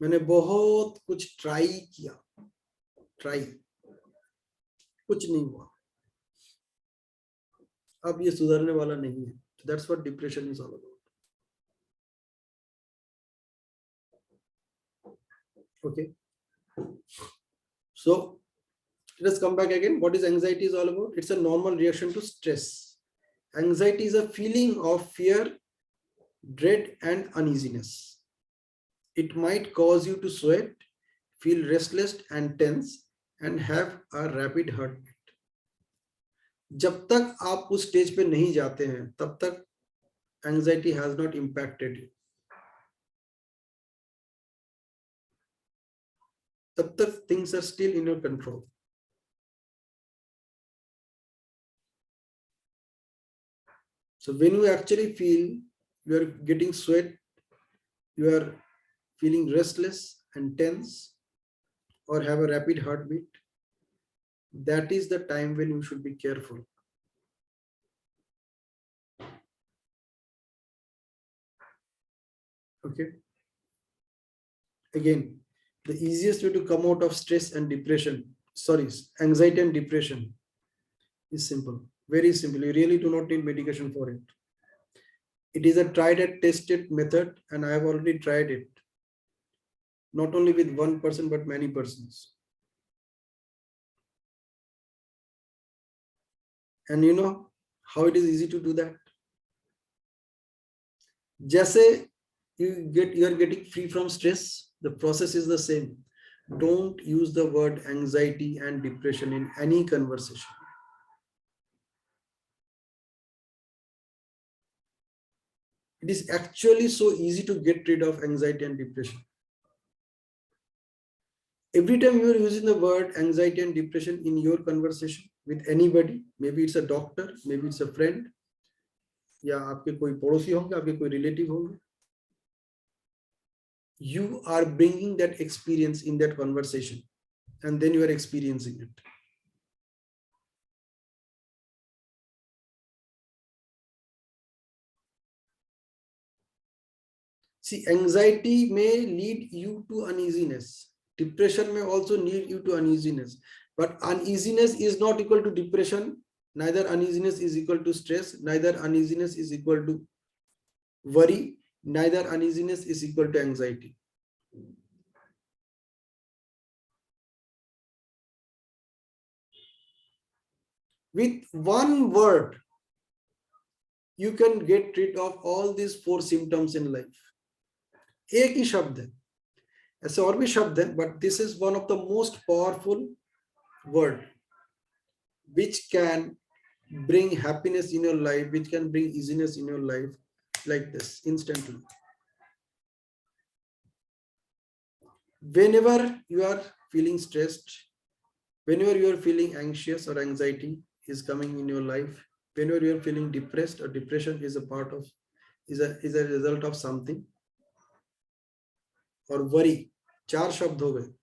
मैंने बहुत कुछ ट्राई किया, कुछ नहीं हुआ, अब ये सुधरने वाला नहीं है. So that's what depression is all about. Okay, so let's come back again. What is anxiety is all about? It's a normal reaction to stress. Anxiety is a feeling of fear, dread, and uneasiness. It might cause you to sweat, feel restless and tense, and have a rapid heartbeat. जब तक आप उस stage पे नहीं जाते हैं, तब तक anxiety has not impacted you. तब तक things are still in your control. So when you actually feel you are getting sweat, you are feeling restless and tense, or have a rapid heartbeat, that is the time when you should be careful. Okay. Again, the easiest way to come out of stress and depression, anxiety and depression is simple. Very simple. You really do not need medication for it. It is a tried and tested method, and I have already tried it. Not only with one person, but many persons. And you know how it is easy to do that? Jesse, you are getting free from stress. The process is the same. Don't use the word anxiety and depression in any conversation. It is actually so easy to get rid of anxiety and depression. Every time you are using the word anxiety and depression in your conversation with anybody, maybe it's a doctor, maybe it's a friend, या आपके कोई पड़ोसी होंगे, आपके कोई relative होंगे, you are bringing that experience in that conversation, and then you are experiencing it. See, anxiety may lead you to uneasiness. Depression may also lead you to uneasiness. But uneasiness is not equal to depression. Neither uneasiness is equal to stress. Neither uneasiness is equal to worry. Neither uneasiness is equal to anxiety. With one word, you can get rid of all these 4 symptoms in life. एक ही शब्द है, ऐसे और भी शब्द है, but this is one of the most powerful word which can bring happiness in your life, which can bring easiness in your life like this instantly. Whenever you are feeling stressed, whenever you are feeling anxious or anxiety is coming in your life, whenever you are feeling depressed or depression is a part of, is a result of something, or worry, 4 शब्द हो गए.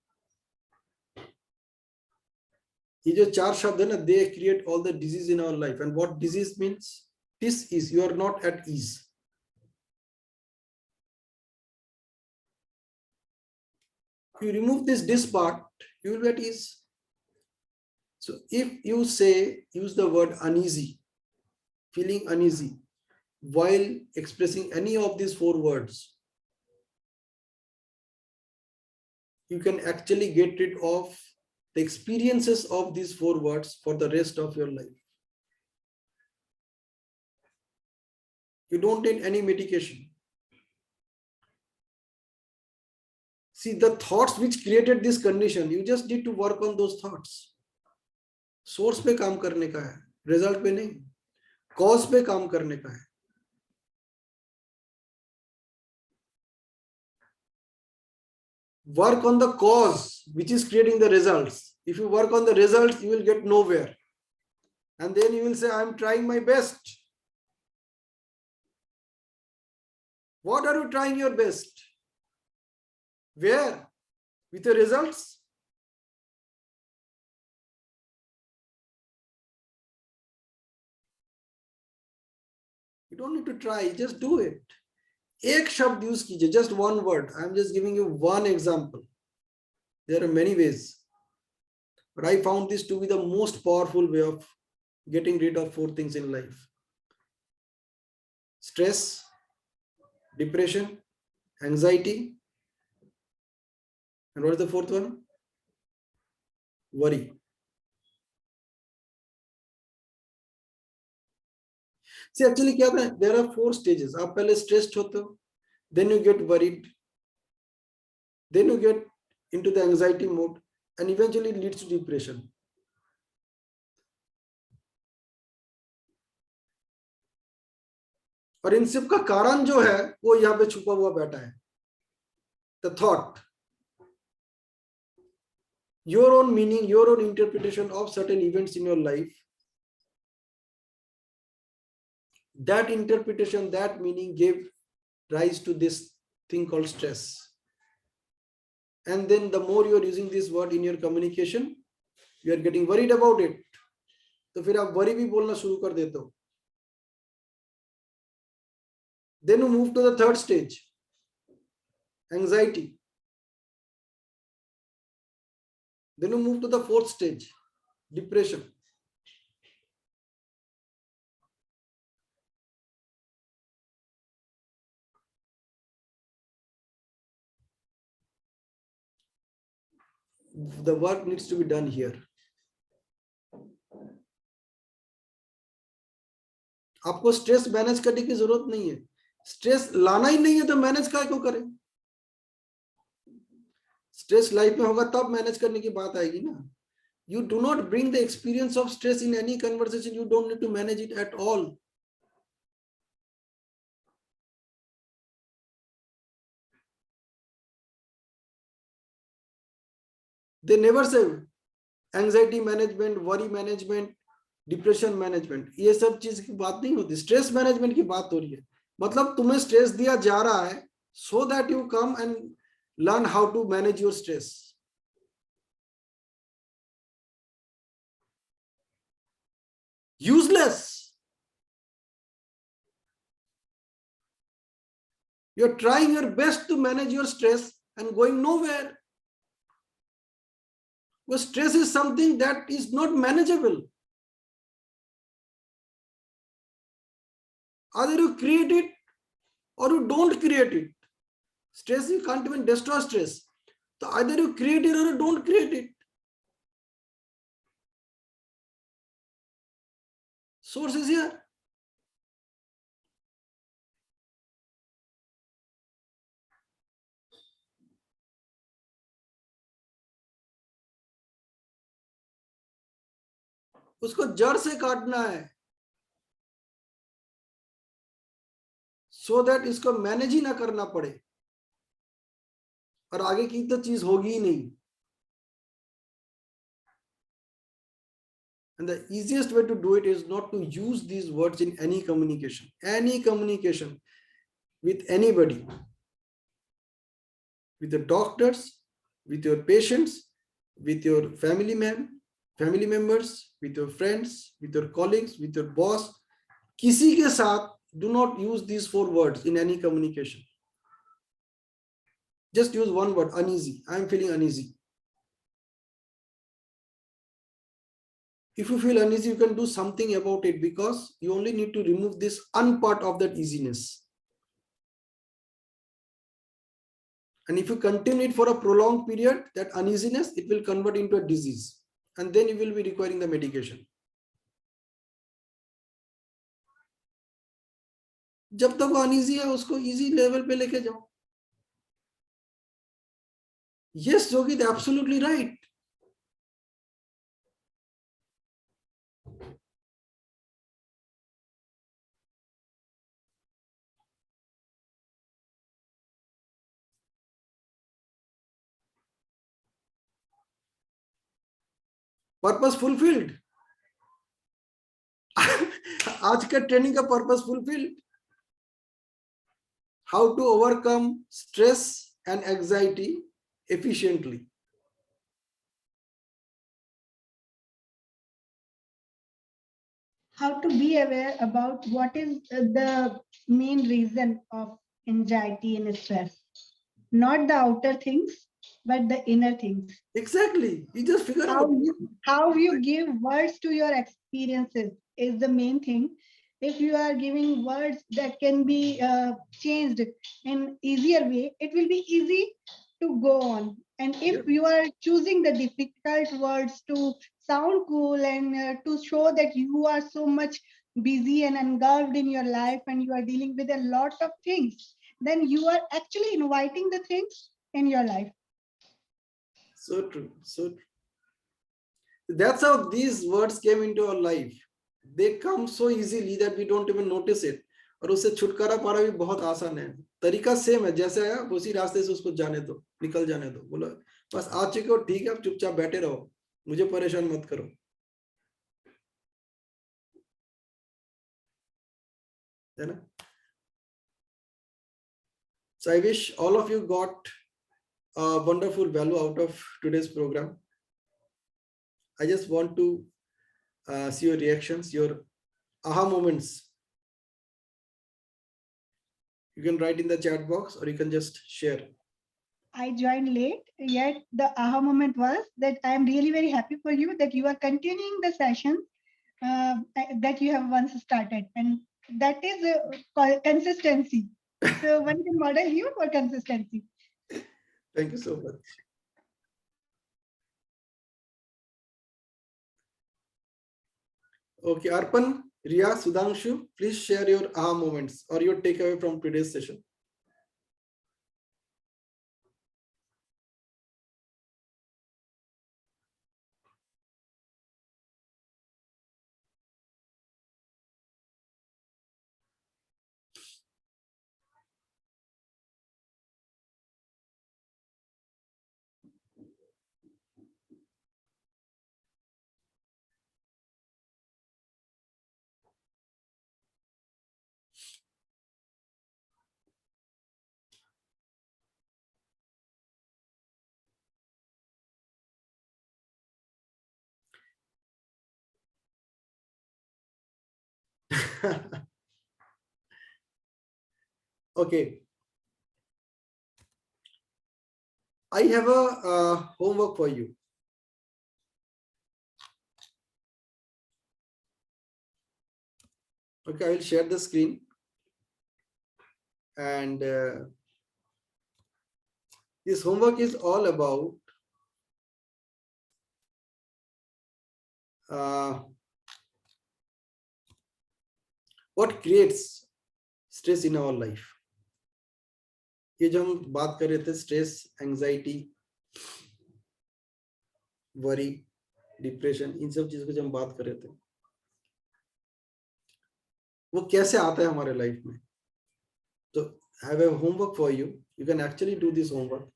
ये जो 4 शब्द है ना, they create all the disease in our life. And what disease means? This is you are not at ease. If you remove this part, you will be at ease. So if you say, use the word uneasy, feeling uneasy, while expressing any of these 4 words, you can actually get rid of the experiences of these 4 words for the rest of your life. You don't need any medication. See, the thoughts which created this condition, you just need to work on those thoughts. Source पे काम करने का है, result पे नहीं. Cause पे काम करने का है. Work on the cause which is creating the results. If you work on the results, you will get nowhere. And then you will say, I'm trying my best. What are you trying your best? Where? With the results? You don't need to try, just do it. एक शब्द use कीजिए, just one word. I'm just giving you one example. There are many ways, but I found this to be the most powerful way of getting rid of 4 things in life: stress, depression, anxiety, and what is the 4th one? Worry. See, actually क्या है, there are 4 stages. आप पहले stressed होते हो, then you get worried, then you get into the anxiety mode, and eventually it leads to depression. और इन सब का कारण जो है वो यहाँ पे छुपा हुआ बैठा है, the thought. your own meaning, your own interpretation of certain events in your life. That interpretation, that meaning gave rise to this thing called stress. And then the more you are using this word in your communication, you are getting worried about it. तो फिर आप worry भी बोलना शुरू कर देते हो. Then you move to the third stage, anxiety. Then you move to the fourth stage, depression. The work needs to be done here. आपको स्ट्रेस मैनेज करने की जरूरत नहीं है. स्ट्रेस लाना ही नहीं है तो मैनेज काय को करें. स्ट्रेस लाइफ में होगा तब मैनेज करने की बात आएगी ना. You do not bring the experience of stress in any conversation. You don't need to manage it at all. They never say anxiety management, worry management, depression management, ये सब चीज की बात नहीं होती. स्ट्रेस मैनेजमेंट की बात हो रही है. मतलब तुम्हें स्ट्रेस दिया जा रहा है so that you come and learn how to manage your stress. Useless. You are trying your best to manage your stress and going nowhere. Stress is something that is not manageable. Either you create it or you don't create it. Stress, you can't even destroy stress. So either you create it or you don't create it. Source is here. उसको जड़ से काटना है. So that इसको manage ही ना करना पड़े और आगे की तो चीज होगी ही नहीं. And the easiest way to do it is not to use these words in any communication with anybody, with the doctors, with your patients, with your family members, with your friends, with your colleagues, with your boss. किसी के साथ do not use these 4 words in any communication. Just use one word, uneasy. I am feeling uneasy. If you feel uneasy, you can do something about it, because you only need to remove this unpart of that easiness. And if you continue it for a prolonged period, that uneasiness, it will convert into a disease. And then you will be requiring the medication. जब तक वो uneasy है उसको easy level पे लेके जाओ. Yes, Yogi, they're absolutely right. Purpose fulfilled. आज का ट्रेनिंग का purpose fulfilled. How to overcome stress and anxiety efficiently. How to be aware about what is the main reason of anxiety and stress. Not the outer things, but the inner things. Exactly. You just figure out. How you give words to your experiences is the main thing. If you are giving words that can be changed in easier way, it will be easy to go on. And if you are choosing the difficult words to sound cool and to show that you are so much busy and engulfed in your life and you are dealing with a lot of things, then you are actually inviting the things in your life. So true. So true. That's how these words came into our life. They come so easily that we don't even notice it. और उससे छुटकारा पाना भी बहुत आसान है। तरीका same है, जैसे है उसी रास्ते से उसको जाने दो, निकल जाने दो। बोलो बस आ चुके हो, ठीक है, अब चुपचाप बैठे रहो, मुझे परेशान मत करो, है ना। So I wish all of you got a wonderful value out of today's program. I just want to see your reactions, your aha moments. You can write in the chat box or you can just share. I joined late, yet the aha moment was that I am really very happy for you that you are continuing the session that you have once started, and that is consistency. So one can model you for consistency. Thank you so much. Okay, Arpan, Riya, Sudhanshu, please share your aha moments or your takeaway from today's session. Okay. I have a homework for you. Okay, I will share the screen. And this homework is all about what creates stress in our life. ये जो हम बात कर रहे थे, stress, anxiety, worry, depression, इन सब चीजों की जो हम बात कर रहे थे, वो कैसे आता है हमारे लाइफ में. तो I have a homework for you. You can actually do this homework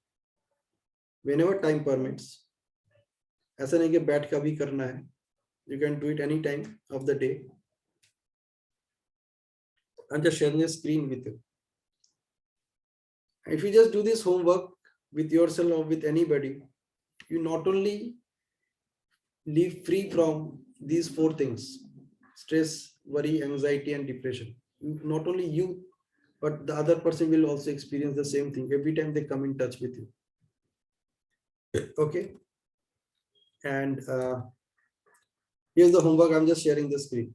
whenever time permits. ऐसा नहीं कि बैठ के अभी करना है. You can do it any time of the day. I'm just sharing a screen with you. If you just do this homework with yourself or with anybody, you not only live free from these four things: stress, worry, anxiety, and depression. Not only you, but the other person will also experience the same thing every time they come in touch with you. Okay. And here's the homework. I'm just sharing the screen.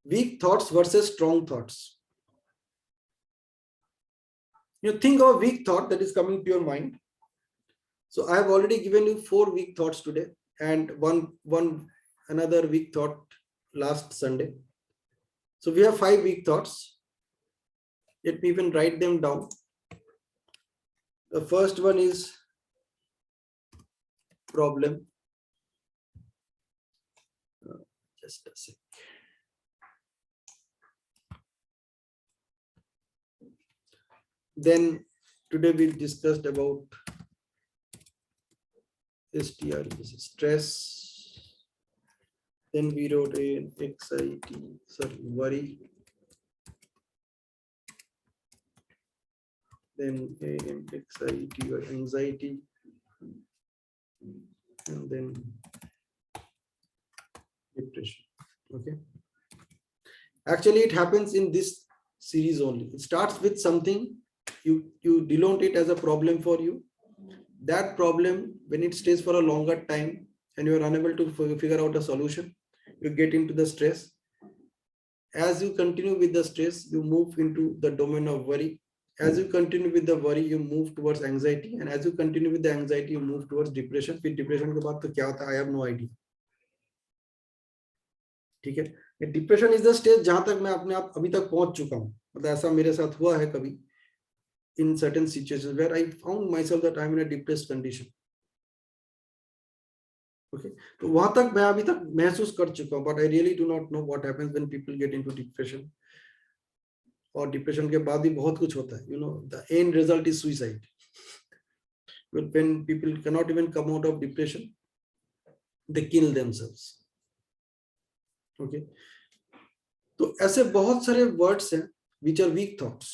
Weak thoughts versus strong thoughts. You think of a weak thought that is coming to your mind. So I have already given you 4 weak thoughts today and another weak thought last Sunday. So we have 5 weak thoughts. Let me even write them down. The first one is problem. Just a sec. Then today we discussed about STR, this is stress. Then we wrote worry. Then anxiety or anxiety. And then depression. Okay. Actually, it happens in this series only. It starts with something, you denote it as a problem for you. That problem, when it stays for a longer time and you are unable to figure out a solution, you get into the stress. As you continue with the stress, you move into the domain of worry. As you continue with the worry, you move towards anxiety. And as you continue with the anxiety, you move towards depression. With depression के बाद तो क्या होता है? I have no idea. ठीक है. Depression is the stage जहां तक मैं अपने आप अभी तक पहुंच चुका हूं. मतलब ऐसा मेरे साथ हुआ है कभी. In certain situations where I found myself that I'm in a depressed condition. Okay तो वहां तक मैं अभी तक महसूस कर चुका हूं, but I really do not know what happens when people get into depression. और डिप्रेशन के बाद भी बहुत कुछ होता है. The end result is suicide. When people cannot even come out of depression, they kill themselves. Okay. तो ऐसे बहुत सारे वर्ड्स हैं which are weak thoughts.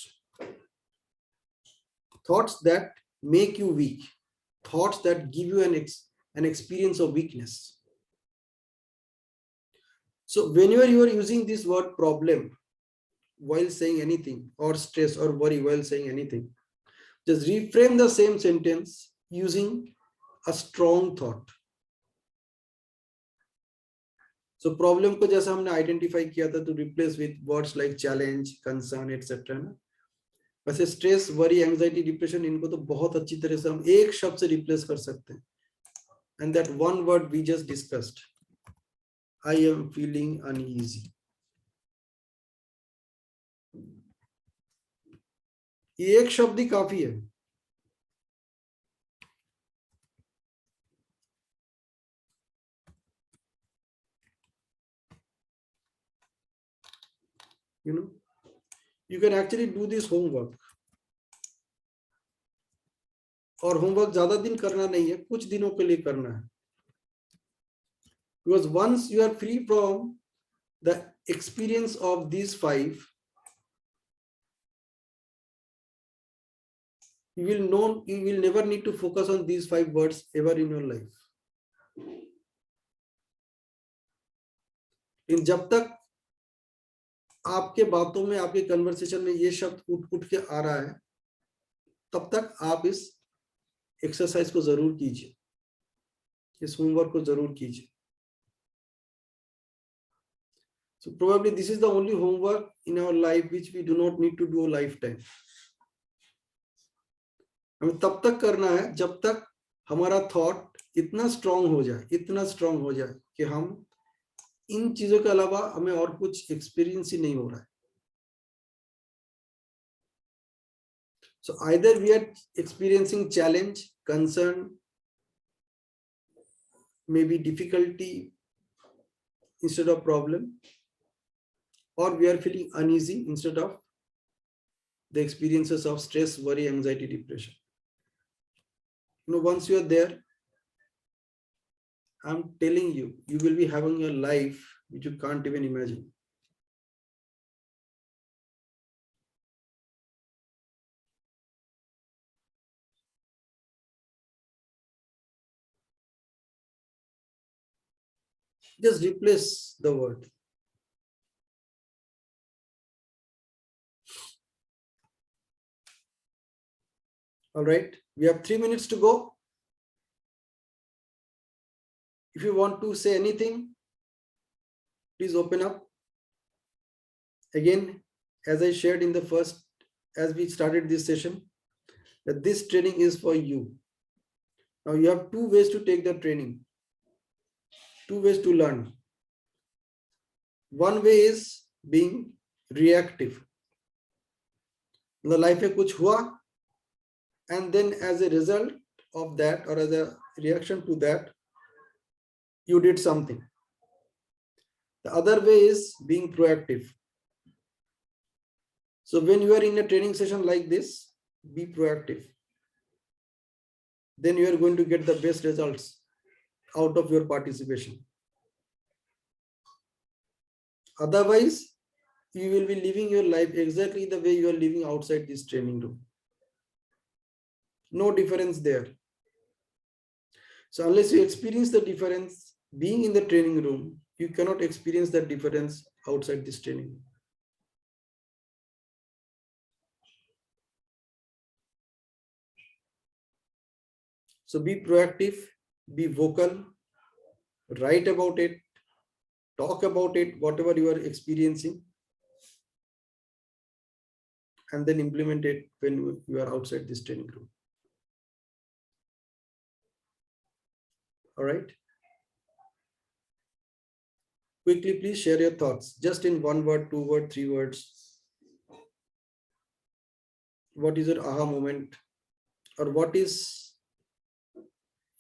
Thoughts that make you weak. Thoughts that give you an experience of weakness. So whenever you are using this word problem while saying anything, or stress or worry while saying anything, just reframe the same sentence using a strong thought. So problem को जैसा हमने identify किया था, to replace with words like challenge, concern, etc. ना, वैसे stress, worry, anxiety, depression, इनको तो बहुत अच्छी तरह से हम एक शब्द से रिप्लेस कर सकते हैं. And that one word we just discussed, I am feeling uneasy. ये एक शब्द ही काफी है. You can actually do this homework. और होमवर्क ज्यादा दिन करना नहीं है, कुछ दिनों के लिए करना है. Because once you are free from the experience of these five, you will never need to focus on these five words ever in your life. इन जब तक आपके बातों में, आपके कन्वर्सेशन में ये शब्द उठ के आ रहा है, तब तक आप इस एक्सरसाइज को जरूर कीजिए, इस होमवर्क को जरूर कीजिए. So probably this is the only homework in our life which we do not need to do a lifetime. हमें तब तक करना है जब तक हमारा थॉट इतना स्ट्रांग हो जाए कि हम इन चीजों के अलावा हमें और कुछ एक्सपीरियंस ही नहीं हो रहा है. So either we are experiencing challenge, concern, maybe difficulty instead of problem, or we are feeling uneasy instead of the experiences of stress, worry, anxiety, depression. Once you are there, I'm telling you, you will be having a life which you can't even imagine. Just replace the word. All right, we have 3 minutes to go. If you want to say anything, please open up. Again, as I shared in the first, as we started this session, that this training is for you. Now you have two ways to take the training, two ways to learn. One way is being reactive. The life में कुछ हुआ, and then as a result of that, or as a reaction to that, you did something. The other way is being proactive. So when you are in a training session like this, be proactive. Then you are going to get the best results out of your participation. Otherwise, you will be living your life exactly the way you are living outside this training room. No difference there. So unless you experience the difference being in the training room, you cannot experience that difference outside this training room. So be proactive, be vocal, write about it, talk about it, whatever you are experiencing, and then implement it when you are outside this training room. All right. Quickly, please share your thoughts, just in 1 word, 2 word, 3 words. What is your aha moment, or what is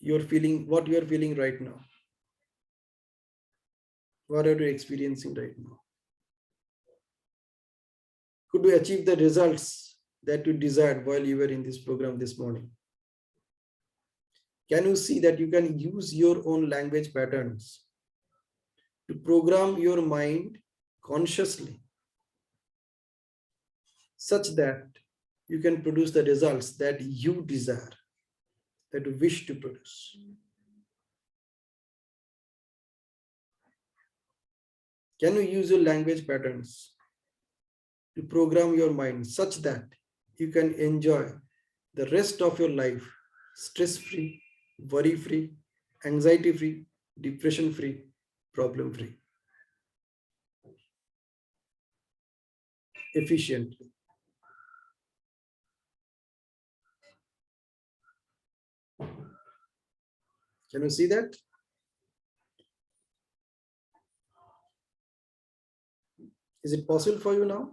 your feeling, what you are feeling right now? What are you experiencing right now? Could you achieve the results that you desired while you were in this program this morning? Can you see that you can use your own language patterns to program your mind consciously such that you can produce the results that you desire, that you wish to produce? Can you use your language patterns to program your mind such that you can enjoy the rest of your life stress-free, worry-free, anxiety-free, depression-free, problem-free, efficiently? Can you see that? Is it possible for you now?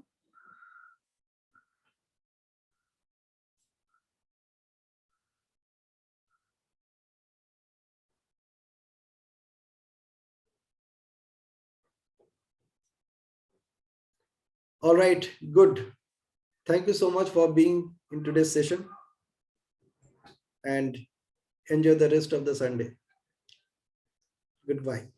All right, good. Thank you so much for being in today's session, and enjoy the rest of the Sunday. Goodbye.